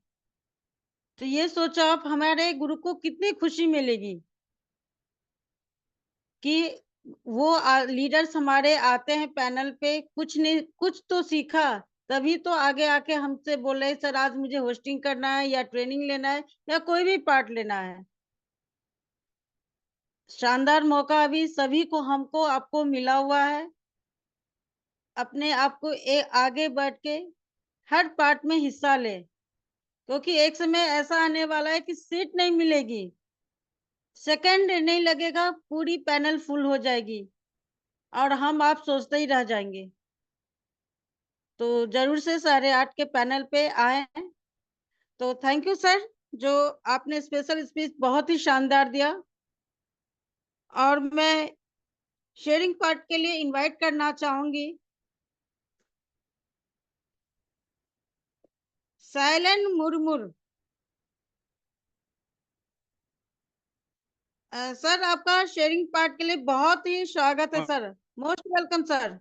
Speaker 2: तो ये सोचो आप हमारे गुरु को कितनी खुशी मिलेगी कि वो लीडर्स हमारे आते हैं पैनल पे, कुछ नहीं कुछ तो सीखा, तभी तो आगे आके हमसे बोल रहे सर आज मुझे होस्टिंग करना है या ट्रेनिंग लेना है या कोई भी पार्ट लेना है। शानदार मौका अभी सभी को, हमको, आपको मिला हुआ है। अपने आप को आगे बढ़ के हर पार्ट में हिस्सा ले, क्योंकि एक समय ऐसा आने वाला है कि सीट नहीं मिलेगी, सेकंड नहीं लगेगा, पूरी पैनल फुल हो जाएगी और हम आप सोचते ही रह जाएंगे। तो जरूर से 8:30 के पैनल पे आए। तो थैंक यू सर, जो आपने स्पेशल स्पीच बहुत ही शानदार दिया। और मैं शेयरिंग पार्ट के लिए इनवाइट करना चाहूंगी साइलेंट मुरमुर। सर आपका शेयरिंग पार्ट के लिए बहुत ही स्वागत है sir, most welcome sir.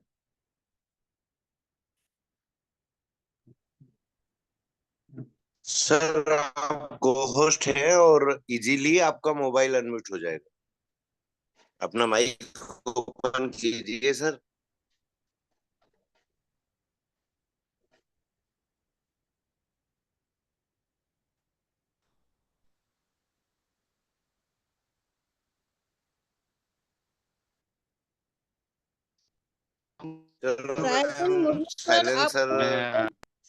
Speaker 3: Sir आप को होस्ट हैं और इजीली आपका मोबाइल अनम्यूट हो जाएगा, अपना माइक ओपन कीजिए सर।
Speaker 2: साइलेंट
Speaker 3: सर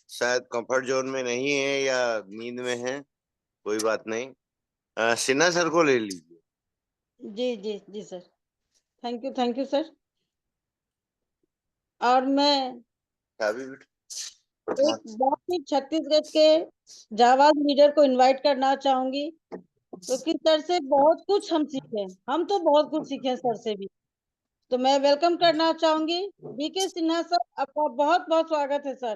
Speaker 3: शायद कंफर्ट जोन में नहीं है या नींद में है, कोई बात नहीं। सिन्हा सर को ले लीजिए।
Speaker 2: जी जी जी सर, थैंक यू सर। और मैं एक बहुत ही छत्तीसगढ़ के जाबाज लीडर को इनवाइट करना चाहूंगी, क्योंकि सर से बहुत कुछ हम सीखे। हम तो बहुत कुछ सीखे सर से भी। तो मैं वेलकम करना चाहूंगी बीके सिन्हा सर, आपका बहुत बहुत स्वागत है sir.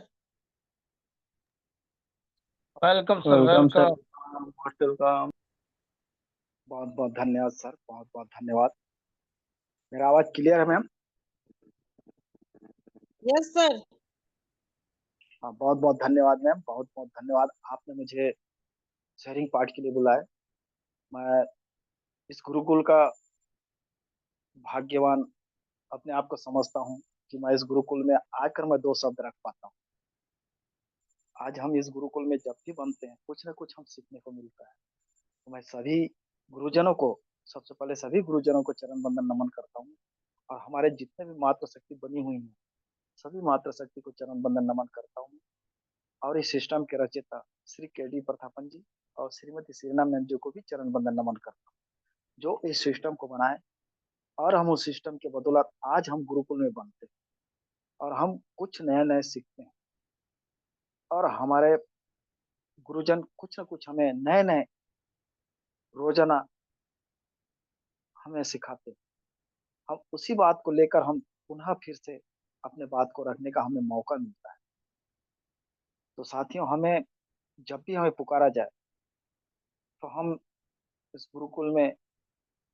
Speaker 5: Welcome sir,
Speaker 4: welcome sir,
Speaker 5: welcome.
Speaker 4: Most welcome. बहुत बहुत धन्यवाद सर, बहुत बहुत धन्यवाद। मेरा आवाज क्लियर है मैम?
Speaker 2: Yes sir.
Speaker 4: हाँ, बहुत बहुत धन्यवाद मैम, बहुत बहुत धन्यवाद। आपने मुझे शेयरिंग पार्ट के लिए बुलाया। मैं इस गुरुकुल का भाग्यवान अपने आप को समझता हूँ कि मैं इस गुरुकुल में आकर मैं दो शब्द रख पाता हूँ। आज हम इस गुरुकुल में जब भी बनते हैं कुछ ना कुछ हम सीखने को मिलता है। तो मैं सभी गुरुजनों को, सबसे पहले सभी गुरुजनों को चरण वंदन नमन करता हूँ। और हमारे जितने भी मातृशक्ति बनी हुई हैं सभी मातृशक्ति को चरण वंदन नमन करता हूँ। और इस सिस्टम के रचयिता श्री के डी प्रथापन जी और श्रीमती सीना मैम जी को भी चरण वंदन नमन करता हूँ, जो इस सिस्टम को बनाए। और हम उस सिस्टम के बदौलत आज हम गुरुकुल में बनते हैं और हम कुछ नए नए सीखते हैं। और हमारे गुरुजन कुछ न कुछ हमें नए नए रोजाना हमें सिखाते हैं। हम उसी बात को लेकर हम पुनः फिर से अपने बात को रखने का हमें मौका मिलता है। तो साथियों, हमें जब भी हमें पुकारा जाए तो हम इस गुरुकुल में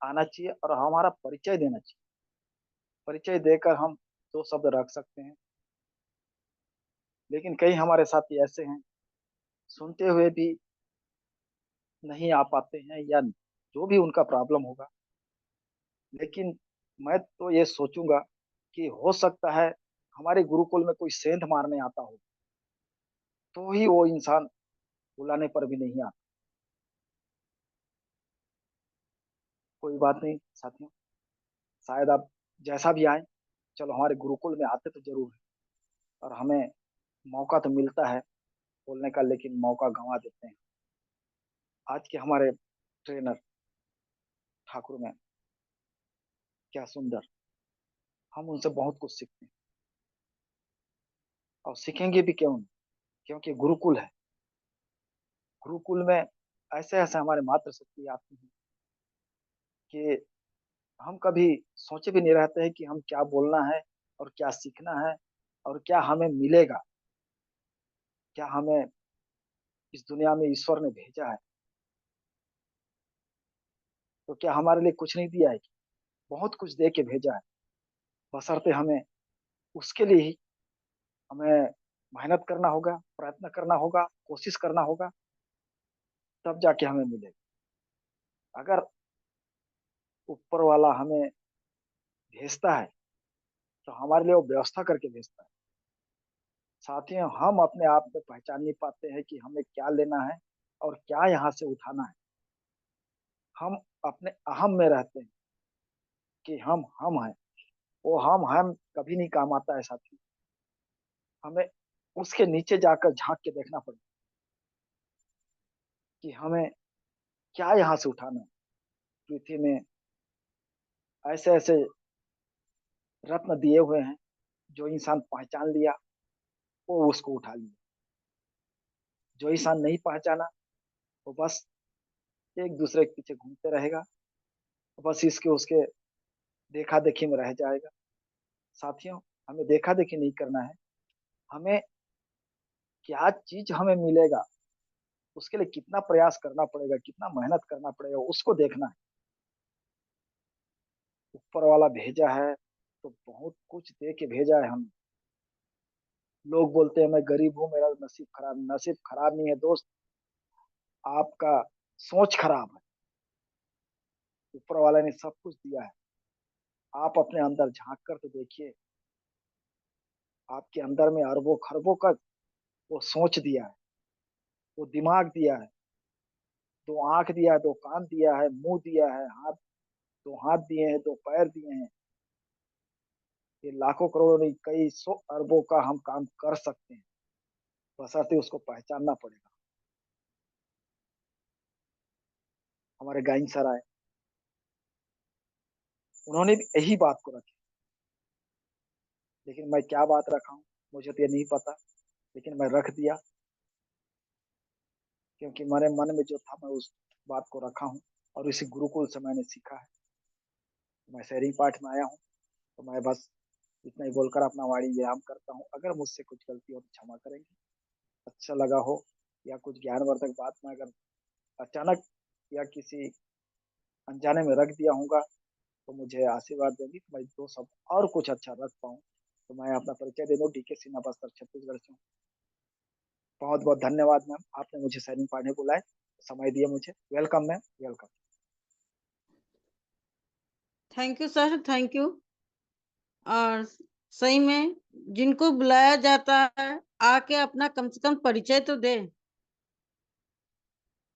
Speaker 4: आना चाहिए और हमारा परिचय देना चाहिए। परिचय देकर हम दो शब्द रख सकते हैं। लेकिन कई हमारे साथी ऐसे हैं, सुनते हुए भी नहीं आ पाते हैं या जो भी उनका प्रॉब्लम होगा। लेकिन मैं तो ये सोचूंगा कि हो सकता है हमारे गुरुकुल में कोई सेंध मारने आता हो, तो ही वो इंसान बुलाने पर भी नहीं आता। कोई बात नहीं साथियों, शायद आप जैसा भी आए, चलो हमारे गुरुकुल में आते तो जरूर है। और हमें मौका तो मिलता है बोलने का, लेकिन मौका गंवा देते हैं। आज के हमारे ट्रेनर ठाकुर में क्या सुंदर, हम उनसे बहुत कुछ सीखते हैं और सीखेंगे भी। क्यों नहीं? क्योंकि गुरुकुल है। गुरुकुल में ऐसे ऐसे हमारे मात्र शक्ति आती है कि हम कभी सोचे भी नहीं रहते हैं कि हम क्या बोलना है और क्या सीखना है और क्या हमें मिलेगा, क्या हमें इस दुनिया में ईश्वर ने भेजा है। तो क्या हमारे लिए कुछ नहीं दिया है? बहुत कुछ दे के भेजा है। बशर्ते हमें उसके लिए ही हमें मेहनत करना होगा, प्रयत्न करना होगा, कोशिश करना होगा, तब जाके हमें मिलेगा। अगर ऊपर वाला हमें भेजता है तो हमारे लिए वो व्यवस्था करके भेजता है। साथियों, हम अपने आप में पहचान नहीं पाते हैं कि हमें क्या लेना है और क्या यहाँ से उठाना है। हम अपने अहम में रहते हैं कि हम हैं। वो हम कभी नहीं काम आता है साथी। हमें उसके नीचे जाकर झांक के देखना पड़ेगा कि हमें क्या यहाँ से उठाना है। पृथ्वी में ऐसे ऐसे रत्न दिए हुए हैं, जो इंसान पहचान लिया वो उसको उठा लिया। जो इंसान नहीं पहचाना वो बस एक दूसरे के पीछे घूमते रहेगा, बस इसके उसके देखा देखी में रह जाएगा। साथियों, हमें देखा देखी नहीं करना है। हमें क्या चीज हमें मिलेगा, उसके लिए कितना प्रयास करना पड़ेगा, कितना मेहनत करना पड़ेगा, उसको देखना है। ऊपर वाला भेजा है तो बहुत कुछ दे के भेजा है हमें। लोग बोलते हैं मैं गरीब हूँ, मेरा नसीब खराब नहीं है दोस्त, आपका सोच खराब है। ऊपर वाला ने सब कुछ दिया है। आप अपने अंदर झांक कर तो देखिए, आपके अंदर में अरबों खरबों का वो सोच दिया है, वो दिमाग दिया है, दो आंख दिया है, दो कान दिया है, मुंह दिया है, दो हाथ दिए हैं, दो पैर दिए हैं। ये लाखों करोड़ों नहीं, कई सौ अरबों का हम काम कर सकते हैं, बशर्ते उसको पहचानना पड़ेगा। हमारे गाइन सर आए, उन्होंने भी यही बात को रखी। लेकिन मैं क्या बात रखा हूँ मुझे तो ये नहीं पता, लेकिन मैं रख दिया क्योंकि मेरे मन में जो था मैं उस
Speaker 5: बात को रखा हूँ और इसी गुरुकुल से मैंने सीखा है। मैं शेयरिंग पाठ में आया हूँ, तो मैं बस इतना ही बोलकर अपना वाणी विराम करता हूँ। अगर मुझसे कुछ गलती हो तो क्षमा करेंगे। अच्छा लगा हो या कुछ ज्ञानवर्धक बात में अगर अचानक या किसी अनजाने में रख दिया होगा तो मुझे आशीर्वाद देंगी, तो मैं 2 शब्द और कुछ अच्छा रख पाऊँ। तो मैं अपना परिचय दे दूँ, डीके सिन्हा, बस्तर, छत्तीसगढ़ से हूँ। बहुत-बहुत धन्यवाद मैम, आपने मुझे शेयरिंग पढ़ने बुलाए, समय दिए मुझे। Welcome ma'am, welcome.
Speaker 2: Thank you sir, thank you. और सही में जिनको बुलाया जाता है आके अपना कम से कम परिचय तो दे।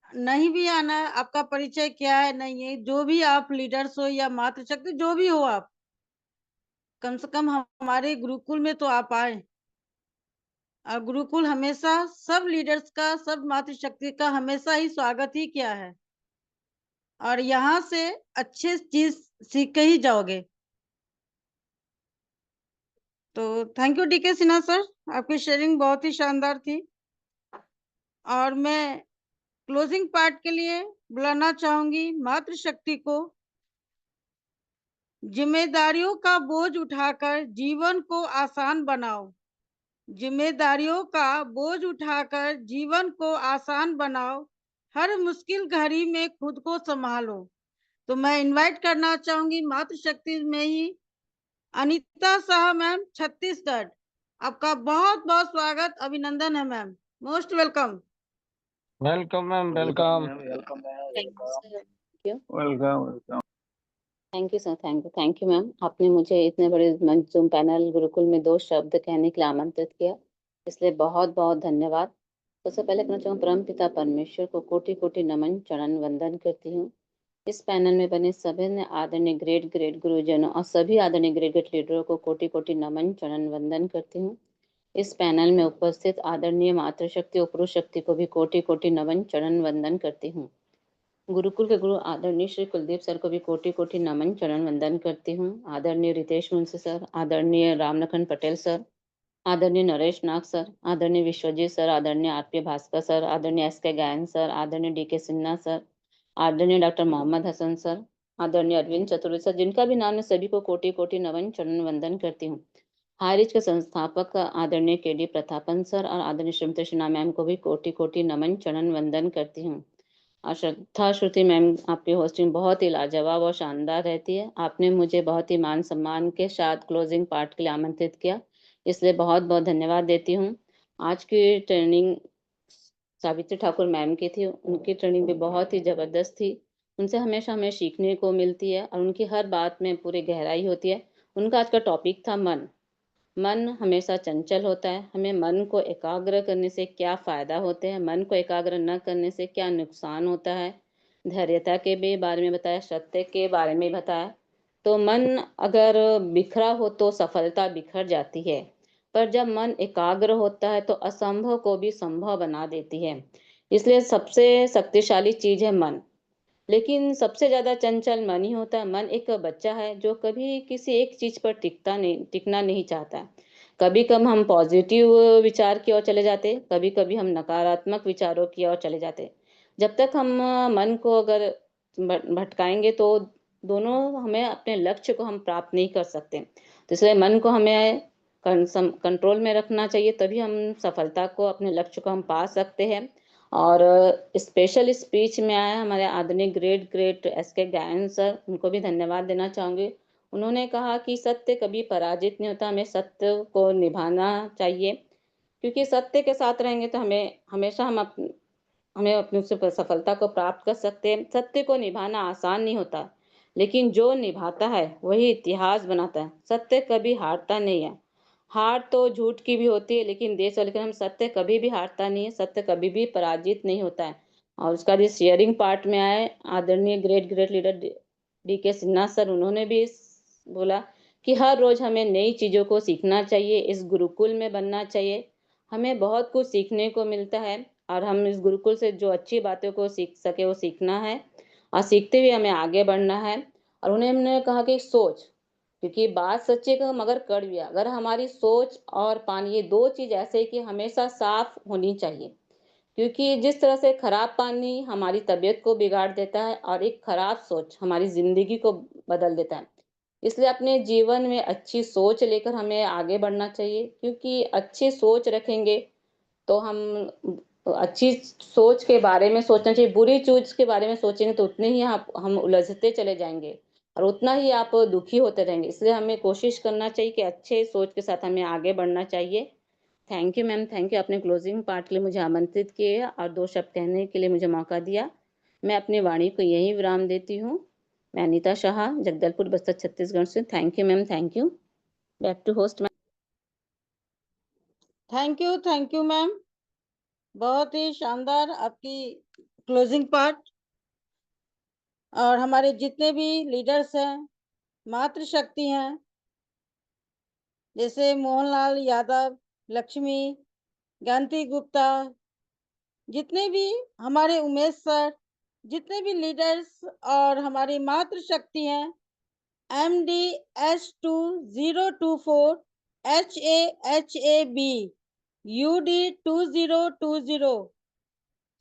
Speaker 2: नहीं भी आना है, आपका परिचय क्या है नहीं है, जो भी आप लीडर्स हो या मातृशक्ति जो भी हो, आप कम से कम हमारे गुरुकुल में तो आप आए। और गुरुकुल हमेशा सब लीडर्स का, सब मातृशक्ति का हमेशा ही स्वागत ही किया है और यहाँ से अच्छे चीज सीख के ही जाओगे। तो thank you DK Sinha sir, आपकी शेयरिंग बहुत ही शानदार थी। और मैं क्लोजिंग पार्ट के लिए बुलाना चाहूंगी मातृशक्ति को। जिम्मेदारियों का बोझ उठाकर जीवन को आसान बनाओ। जिम्मेदारियों का बोझ उठाकर जीवन को आसान बनाओ। हर मुश्किल घड़ी में खुद को संभालो। तो मैं इनवाइट करना चाहूंगी मातृशक्ति में ही अनीता शाह मैम, छत्तीसगढ़। आपका बहुत बहुत स्वागत, अभिनंदन है ma'am, most welcome.
Speaker 6: Welcome ma'am, welcome.
Speaker 5: Welcome ma'am,
Speaker 7: thank you
Speaker 5: welcome.
Speaker 7: Sir, thank you,
Speaker 4: welcome welcome.
Speaker 7: Thank you sir, thank you ma'am. आपने मुझे इतने बड़े मंचूम पैनल गुरुकुल में 2 शब्द कहने के लिए आमंत्रित किया, इसलिए बहुत बहुत धन्यवाद। सबसे पहले कहना चाहूँ परम पिता परमेश्वर को कोटि कोटि नमन, चरण वंदन करती हूँ। इस पैनल में बने सभी ने आदरणीय ग्रेट गुरुजनों और सभी आदरणीय ग्रेट लीडरों को कोटि कोटि नमन, चरण वंदन करती हूँ। इस पैनल में उपस्थित आदरणीय मातृशक्ति और पुरुष शक्ति को भी कोटि कोटि नमन, चरण वंदन करती हूँ। गुरुकुल के गुरु आदरणीय श्री कुलदीप सर को भी कोटि कोटि नमन, चरण वंदन करती हूँ। आदरणीय रितेश मुंशी सर, आदरणीय रामलखन पटेल सर, आदरणीय नरेश नाग सर, आदरणीय विश्वजीत सर, आदरणीय आरपी भास्कर सर, आदरणीय एसके गायन सर, आदरणीय डीके सिन्हा सर, आदरणीय डॉक्टर मोहम्मद हसन सर, आदरणीय अरविंद चतुर्वेदी सर, जिनका भी नाम है सभी को कोटि कोटि नमन, चरण वंदन करती हूँ। हाईरिच के संस्थापक आदरणीय केडी प्रतापन सर और आदरणीय श्रीमती शीना मैम को भी कोटि कोटि नमन, चरण वंदन करती हूँ। और श्रद्धा श्रुति मैम, आपकी होस्टिंग बहुत ही लाजवाब और शानदार रहती है। आपने मुझे बहुत ही मान सम्मान के साथ क्लोजिंग पार्ट के लिए आमंत्रित किया, इसलिए बहुत बहुत धन्यवाद देती हूँ। आज की ट्रेनिंग सावित्री ठाकुर मैम की थी, उनकी ट्रेनिंग भी बहुत ही ज़बरदस्त थी। उनसे हमेशा हमें सीखने को मिलती है और उनकी हर बात में पूरी गहराई होती है। उनका आज का टॉपिक था मन। मन हमेशा चंचल होता है, हमें मन को एकाग्र करने से क्या फ़ायदा होते हैं, मन को एकाग्र न करने से क्या नुकसान होता है। धैर्यता के भी बारे में बताया, सत्य के बारे में बताया। तो मन अगर बिखरा हो तो सफलता बिखर जाती है, पर जब मन एकाग्र होता है तो असंभव को भी संभव बना देती है। इसलिए सबसे शक्तिशाली चीज़ है मन। लेकिन सबसे ज़्यादा चंचल मन ही होता है। मन एक बच्चा है जो कभी किसी एक चीज़ पर टिकना नहीं चाहता। कभी कभी हम पॉजिटिव विचार की ओर चले जाते, कभी कभी हम नकारात्मक विचारों की ओर चले जाते। जब तक हम मन को अगर भटकाएंगे तो दोनों हमें अपने लक्ष्य को हम प्राप्त नहीं कर सकते। तो इसलिए मन को हमें कंट्रोल में रखना चाहिए, तभी हम सफलता को, अपने लक्ष्य को हम पा सकते हैं। और स्पेशल स्पीच में आया हमारे आदरणीय ग्रेट एसके गायन सर, उनको भी धन्यवाद देना चाहूँगी। उन्होंने कहा कि सत्य कभी पराजित नहीं होता, हमें सत्य को निभाना चाहिए, क्योंकि सत्य के साथ रहेंगे तो हमें हमेशा हमें अपनी सफलता को प्राप्त कर सकते हैं। सत्य को निभाना आसान नहीं होता, लेकिन जो निभाता है वही इतिहास बनाता है। सत्य कभी हारता नहीं है। हार तो झूठ की भी होती है, लेकिन देश वाले हम सत्य कभी भी हारता नहीं है, सत्य कभी भी पराजित नहीं होता है। और उसका जो शेयरिंग पार्ट में आए आदरणीय great leader DK Sinha sir, उन्होंने भी बोला कि हर रोज हमें नई चीज़ों को सीखना चाहिए, इस गुरुकुल में बनना चाहिए। हमें बहुत कुछ सीखने को मिलता है और हम इस गुरुकुल से जो अच्छी बातों को सीख सके वो सीखना है और सीखते हुए हमें आगे बढ़ना है। और उन्होंने कहा कि सोच, क्योंकि बात सच्ची का मगर कड़वी, अगर हमारी सोच और पानी, ये 2 चीज़ ऐसे कि हमेशा साफ होनी चाहिए, क्योंकि जिस तरह से खराब पानी हमारी तबीयत को बिगाड़ देता है और एक खराब सोच हमारी ज़िंदगी को बदल देता है। इसलिए अपने जीवन में अच्छी सोच लेकर हमें आगे बढ़ना चाहिए, क्योंकि अच्छी सोच रखेंगे तो अच्छी सोच के बारे में सोचना चाहिए। बुरी चीज़ के बारे में सोचेंगे तो उतने ही हम उलझते चले जाएँगे और उतना ही आप दुखी होते रहेंगे। इसलिए हमें कोशिश करना चाहिए कि अच्छे सोच के साथ हमें आगे बढ़ना चाहिए। Thank you ma'am, thank you. आपने क्लोजिंग पार्ट के लिए मुझे आमंत्रित किए और 2 शब्द कहने के लिए मुझे मौका दिया। मैं अपनी वाणी को यहीं विराम देती हूँ। मैं अनीता शाह, जगदलपुर, बस्तर, छत्तीसगढ़ से। Thank you ma'am, thank you. Back to host ma'am.
Speaker 2: Thank you ma'am. बहुत ही शानदार आपकी क्लोजिंग पार्ट। और हमारे जितने भी लीडर्स हैं, मातृशक्ति हैं, जैसे मोहनलाल यादव, लक्ष्मी, गांधी गुप्ता, जितने भी हमारे उमेश सर, जितने भी लीडर्स और हमारी मातृशक्ति हैं, MD-S2024 HAHAB UD2020।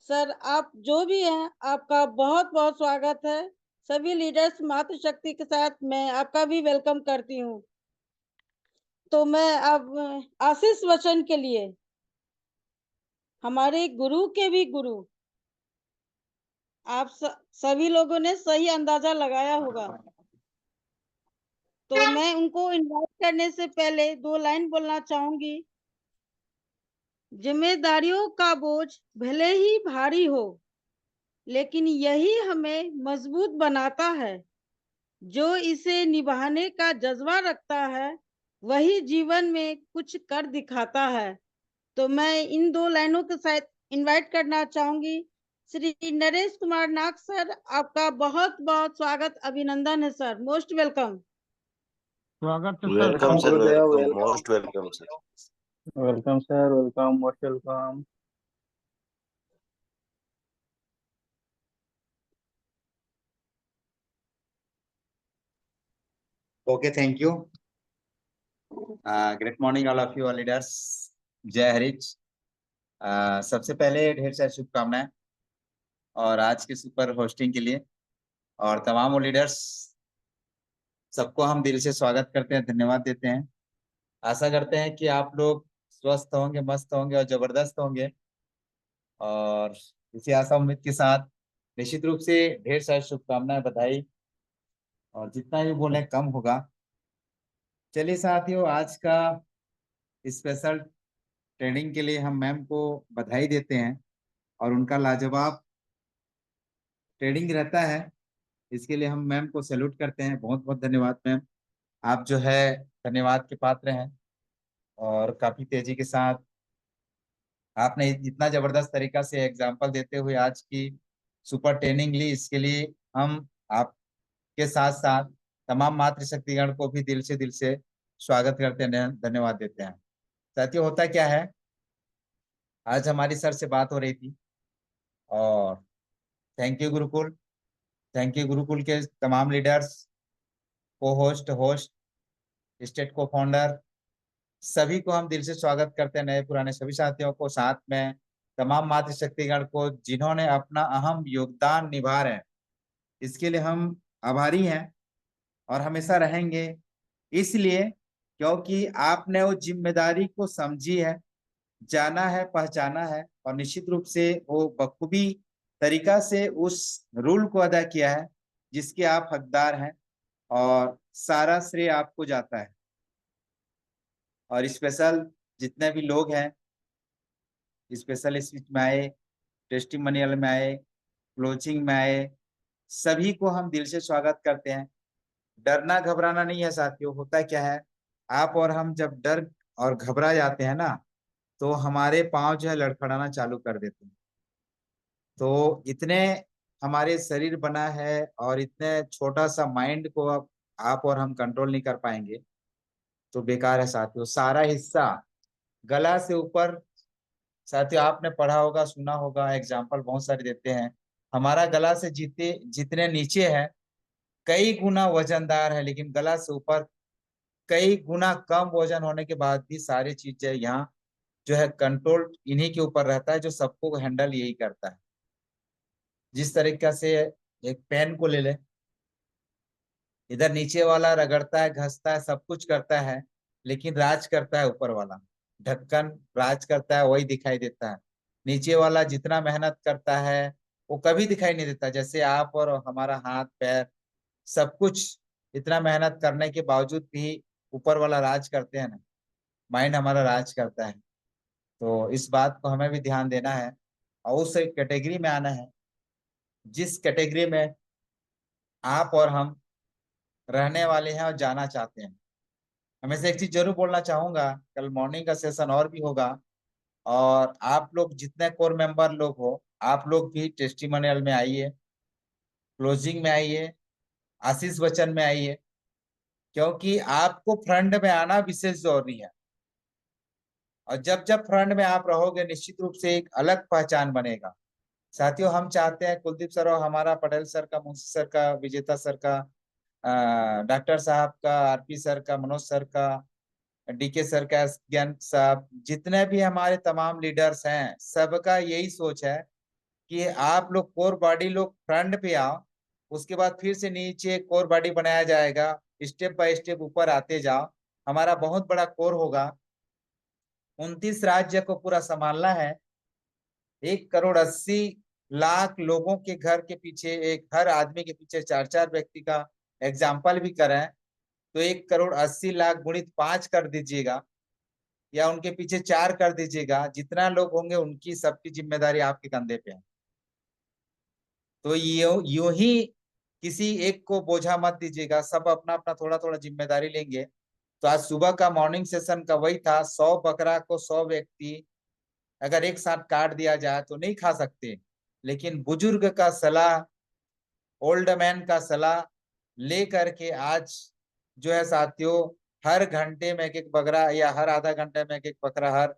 Speaker 2: सर आप जो भी हैं, आपका बहुत बहुत स्वागत है। सभी लीडर्स मातृशक्ति के साथ मैं आपका भी वेलकम करती हूँ। तो मैं अब आशीष वचन के लिए हमारे गुरु के भी गुरु, आप सभी लोगों ने सही अंदाजा लगाया होगा, तो मैं उनको इनवाइट करने से पहले 2 लाइन बोलना चाहूंगी। जिम्मेदारियों का बोझ भले ही भारी हो, लेकिन यही हमें मजबूत बनाता है। जो इसे निभाने का जज्बा रखता है, वही जीवन में कुछ कर दिखाता है। तो मैं इन 2 लाइनों के साथ इनवाइट करना चाहूंगी। श्री नरेश कुमार नाग सर, आपका बहुत बहुत स्वागत, अभिनंदन है सर, मोस्ट वेलकम।
Speaker 6: स्वागत है sir.
Speaker 3: Welcome sir,
Speaker 5: Gurudev,
Speaker 3: welcome,
Speaker 5: welcome.
Speaker 3: Most welcome sir.
Speaker 4: Welcome sir, welcome, most welcome.
Speaker 8: Okay, thank you. Great morning, all of you, all leaders. जय हरीश। सबसे पहले ढेर सारी शुभकामनाएं और आज के सुपर होस्टिंग के लिए, और तमाम लीडर्स सबको हम दिल से स्वागत करते हैं, धन्यवाद देते हैं। आशा करते हैं कि आप लोग स्वस्थ होंगे, मस्त होंगे और जबरदस्त होंगे। और इसी आशा उम्मीद के साथ निश्चित रूप से ढेर सारी शुभकामनाएं, बधाई, और जितना भी बोले कम होगा। चलिए साथियों, आज का स्पेशल ट्रेनिंग के लिए हम मैम को बधाई देते हैं और उनका लाजवाब ट्रेनिंग रहता है, इसके लिए हम मैम को सैल्यूट करते हैं। बहुत बहुत धन्यवाद मैम, आप जो है धन्यवाद के पात्र हैं। और काफी तेजी के साथ आपने इतना जबरदस्त तरीका से एग्जाम्पल देते हुए आज की सुपर ट्रेनिंग ली, इसके लिए हम आपके साथ साथ तमाम मातृशक्तिगण को भी दिल से स्वागत करते हैं, धन्यवाद देते हैं। साथियों, होता क्या है, आज हमारी सर से बात हो रही थी और thank you Gurukul, thank you Gurukul के तमाम लीडर्स, को होस्ट, स्टेट को फाउंडर, सभी को हम दिल से स्वागत करते हैं, नए पुराने सभी साथियों को, साथ में तमाम मातृशक्तिगण को जिन्होंने अपना अहम योगदान निभा रहे हैं, इसके लिए हम आभारी हैं और हमेशा रहेंगे। इसलिए क्योंकि आपने वो जिम्मेदारी को समझी है, जाना है, पहचाना है और निश्चित रूप से वो बखूबी तरीका से उस रूल को अदा किया है जिसके आप हकदार हैं, और सारा श्रेय आपको जाता है। और स्पेशल जितने भी लोग हैं, स्पेशल स्पीच में आए, टेस्टिमोनियल में आए, क्लोजिंग में आए, सभी को हम दिल से स्वागत करते हैं। डरना घबराना नहीं है साथियों। होता क्या है, आप और हम जब डर और घबरा जाते हैं ना, तो हमारे पांव जो है लड़खड़ाना चालू कर देते हैं। तो इतने हमारे शरीर बना है और इतने छोटा सा माइंड को आप और हम कंट्रोल नहीं कर पाएंगे तो बेकार है साथियों। सारा हिस्सा गला से ऊपर, साथियों आपने पढ़ा होगा, सुना होगा, एग्जाम्पल बहुत सारे देते हैं। हमारा गला से जितने नीचे है कई गुना वजनदार है, लेकिन गला से ऊपर कई गुना कम वजन होने के बाद भी सारी चीजें यहाँ जो है कंट्रोल इन्हीं के ऊपर रहता है, जो सबको हैंडल यही करता है। जिस तरीका से एक पेन को ले ले, इधर नीचे वाला रगड़ता है, घसता है, सब कुछ करता है, लेकिन राज करता है ऊपर वाला। ढक्कन राज करता है, वही दिखाई देता है। नीचे वाला जितना मेहनत करता है वो कभी दिखाई नहीं देता। जैसे आप और हमारा हाथ पैर सब कुछ इतना मेहनत करने के बावजूद भी ऊपर वाला राज करते हैं ना, माइंड हमारा राज करता है। तो इस बात को हमें भी ध्यान देना है और उस कैटेगरी में आना है जिस कैटेगरी में आप और हम रहने वाले हैं और जाना चाहते हैं। हमें से एक चीज जरूर बोलना चाहूंगा, कल मॉर्निंग का सेशन और भी होगा, और आप लोग जितने कोर मेंबर लोग हो, आप लोग भी टेस्टिमोनियल में आइए, क्लोजिंग में आइए, आशीष वचन में आइए, क्योंकि आपको फ्रंट में आना विशेष जरूरी है। और जब जब फ्रंट में आप रहोगे, निश्चित रूप से एक अलग पहचान बनेगा। साथियों, हम चाहते हैं कुलदीप सर और हमारा पटेल सर का, मुंशी सर का, विजेता सर का, डॉक्टर साहब का, आरपी सर का, मनोज सर का, डीके सर का, ज्ञान साहब, जितने भी हमारे तमाम लीडर्स हैं, सबका यही सोच है कि आप लोग कोर बॉडी लोग फ्रंट पे आओ, उसके बाद फिर से नीचे कोर बॉडी बनाया जाएगा, स्टेप बाय स्टेप ऊपर आते जाओ। हमारा बहुत बड़ा कोर होगा, 29 राज्य को पूरा संभालना है। 1,80,00,000 लोगों के घर के पीछे, एक हर आदमी के पीछे 4-4 व्यक्ति का एग्जाम्पल भी करें तो 1,80,00,000 गुणित 5 कर दीजिएगा, या उनके पीछे 4 कर दीजिएगा। जितना लोग होंगे उनकी सबकी जिम्मेदारी आपके कंधे पे है। तो यूं ही किसी एक को बोझा मत दीजिएगा, सब अपना अपना थोड़ा थोड़ा जिम्मेदारी लेंगे। तो आज सुबह का मॉर्निंग सेशन का वही था, 100 बकरा को 100 व्यक्ति अगर एक साथ काट दिया जाए तो नहीं खा सकते, लेकिन बुजुर्ग का सलाह, ओल्ड मैन का सलाह ले करके आज जो है साथियों, हर घंटे में एक एक बकरा, या हर आधा घंटे में एक एक बकरा, हर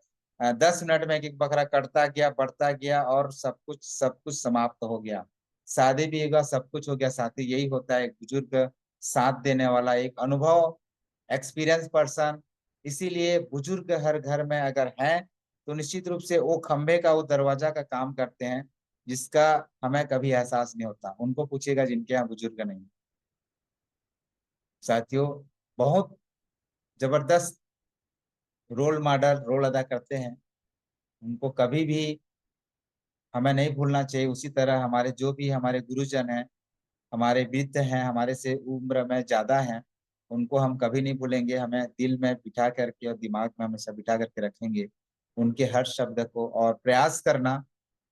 Speaker 8: 10 मिनट में एक एक बकरा कटता गया, बढ़ता गया, और सब कुछ समाप्त हो गया। शादी भी होगा, सब कुछ हो गया। साथी, यही होता है एक बुजुर्ग साथ देने वाला, एक अनुभव, एक्सपीरियंस पर्सन। इसीलिए बुजुर्ग हर घर में अगर हैं तो निश्चित रूप से वो खंभे का, वो दरवाजा का काम करते हैं, जिसका हमें कभी एहसास नहीं होता। उनको पूछेगा जिनके यहाँ बुजुर्ग नहीं। साथियों, बहुत जबरदस्त रोल मॉडल रोल अदा करते हैं, उनको कभी भी हमें नहीं भूलना चाहिए। उसी तरह हमारे जो भी हमारे गुरुजन हैं, हमारे वृद्ध हैं, हमारे से उम्र में ज्यादा हैं, उनको हम कभी नहीं भूलेंगे। हमें दिल में बिठा करके और दिमाग में हमेशा बिठा करके रखेंगे उनके हर शब्द को, और प्रयास करना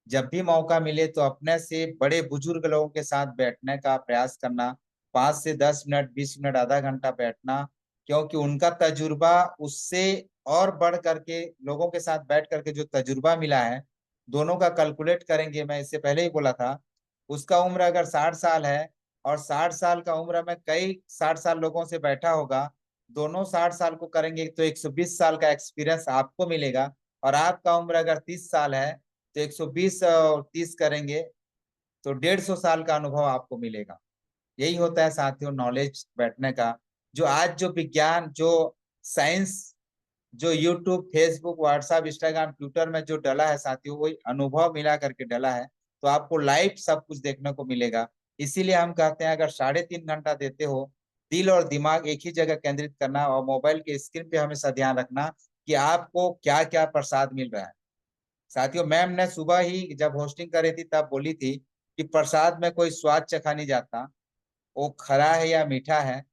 Speaker 8: जब भी मौका मिले तो अपने से बड़े बुजुर्ग लोगों के साथ बैठने का प्रयास करना। 5 से 10 मिनट, 20 मिनट, आधा घंटा बैठना, क्योंकि उनका तजुर्बा उससे और बढ़ करके, लोगों के साथ बैठ करके जो तजुर्बा मिला है, दोनों का कैलकुलेट करेंगे। मैं इससे पहले ही बोला था, उसका उम्र अगर 60 साल है और 60 साल का उम्र में कई 60 साल लोगों से बैठा होगा, दोनों 60 साल को करेंगे तो 120 साल का एक्सपीरियंस आपको मिलेगा। और आपका उम्र अगर 30 साल है तो 120 और 30 करेंगे तो 150 साल का अनुभव आपको मिलेगा। यही होता है साथियों नॉलेज बैठने का। जो आज जो विज्ञान, जो साइंस, जो YouTube, Facebook, WhatsApp, Instagram, Twitter में जो डला है साथियों, वही अनुभव मिला करके डला है। तो आपको लाइव सब कुछ देखने को मिलेगा। इसीलिए हम कहते हैं अगर 3.5 घंटा देते हो, दिल और दिमाग एक ही जगह केंद्रित करना, और मोबाइल के स्क्रीन पे हमेशा ध्यान रखना कि आपको क्या क्या प्रसाद मिल रहा है। साथियों, मैम ने सुबह ही जब होस्टिंग कर रही थी तब बोली थी कि प्रसाद में कोई स्वाद चखा नहीं जाता, वो खरा है या मीठा है।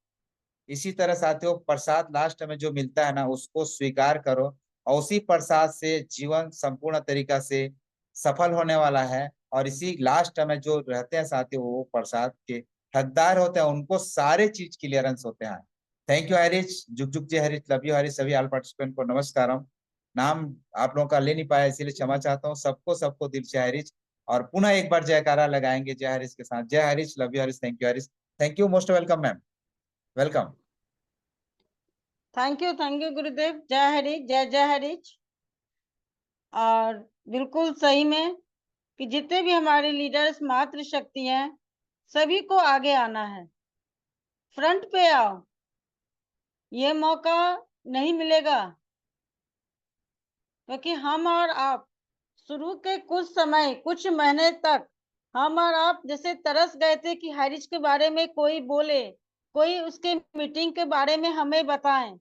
Speaker 8: इसी तरह साथियों, प्रसाद लास्ट में जो मिलता है ना, उसको स्वीकार करो, और उसी प्रसाद से जीवन संपूर्ण तरीका से सफल होने वाला है। और इसी लास्ट में जो रहते हैं साथियों, वो प्रसाद के हकदार होते हैं, उनको सारे चीज क्लियरेंस होते हैं। थैंक यू हरीश, जुग जुग जय हरीश, लव यू हरीश। सभी ऑल पार्टिसिपेंट को नमस्कारम। नाम आप लोगों का ले नहीं पाया, इसीलिए क्षमा चाहता हूँ। सबको सबको दिल से हरीश, और पुनः एक बार जयकारा लगाएंगे जय हरीश के साथ। जय Harish, love you Harish, thank you Harish, thank you, most welcome ma'am, welcome.
Speaker 2: Thank you गुरुदेव। जय हरि, जय जय हरि। और बिल्कुल सही में कि जितने भी हमारे लीडर्स, मातृ शक्ति हैं, सभी को आगे आना है, फ्रंट पे आओ। ये मौका नहीं मिलेगा क्योंकि हम और आप शुरू के कुछ समय, कुछ महीने तक हम और आप जैसे तरस गए थे कि हारिज के बारे में कोई बोले, कोई उसके मीटिंग के बारे में हमें बताएं।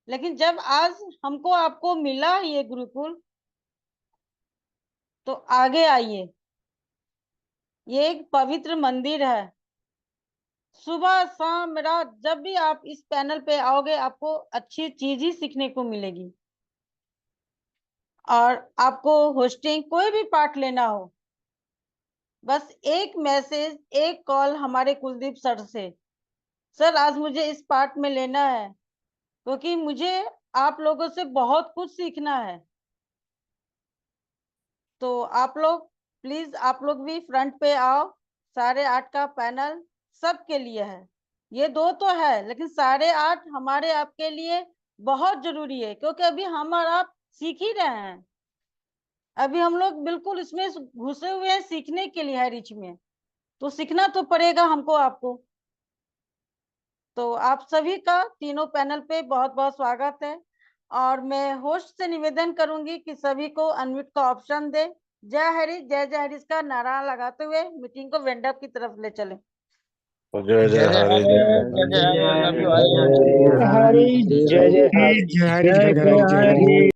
Speaker 2: लेकिन जब आज हमको आपको मिला ये गुरुकुल, तो आगे आइए। ये एक पवित्र मंदिर है। सुबह शाम रात जब भी आप इस पैनल पे आओगे, आपको अच्छी चीज ही सीखने को मिलेगी। और आपको होस्टिंग कोई भी पार्ट लेना हो, बस एक मैसेज, एक कॉल हमारे कुलदीप सर से, सर आज मुझे इस पार्ट में लेना है, क्योंकि मुझे आप लोगों से बहुत कुछ सीखना है। तो आप लोग प्लीज, आप लोग भी फ्रंट पे आओ। 8:30 का पैनल सबके लिए है। ये 2 तो है, लेकिन 8:30 हमारे आपके लिए बहुत जरूरी है, क्योंकि अभी हम और आप सीख ही रहे हैं। अभी हम लोग बिल्कुल इसमें घुसे हुए हैं सीखने के लिए है रिच में, तो सीखना तो पड़ेगा हमको आपको। तो आप सभी का तीनों पैनल पे बहुत बहुत स्वागत है। और मैं होस्ट से निवेदन करूंगी कि सभी को अनम्यूट का ऑप्शन दे। जय हरि, जय जय हरि का नारा लगाते हुए मीटिंग को वेंड अप की तरफ ले चले।
Speaker 3: जय जय हरि,
Speaker 6: जय जय हरि, जय जय हरि, जय जय हरि, जय जय हरि।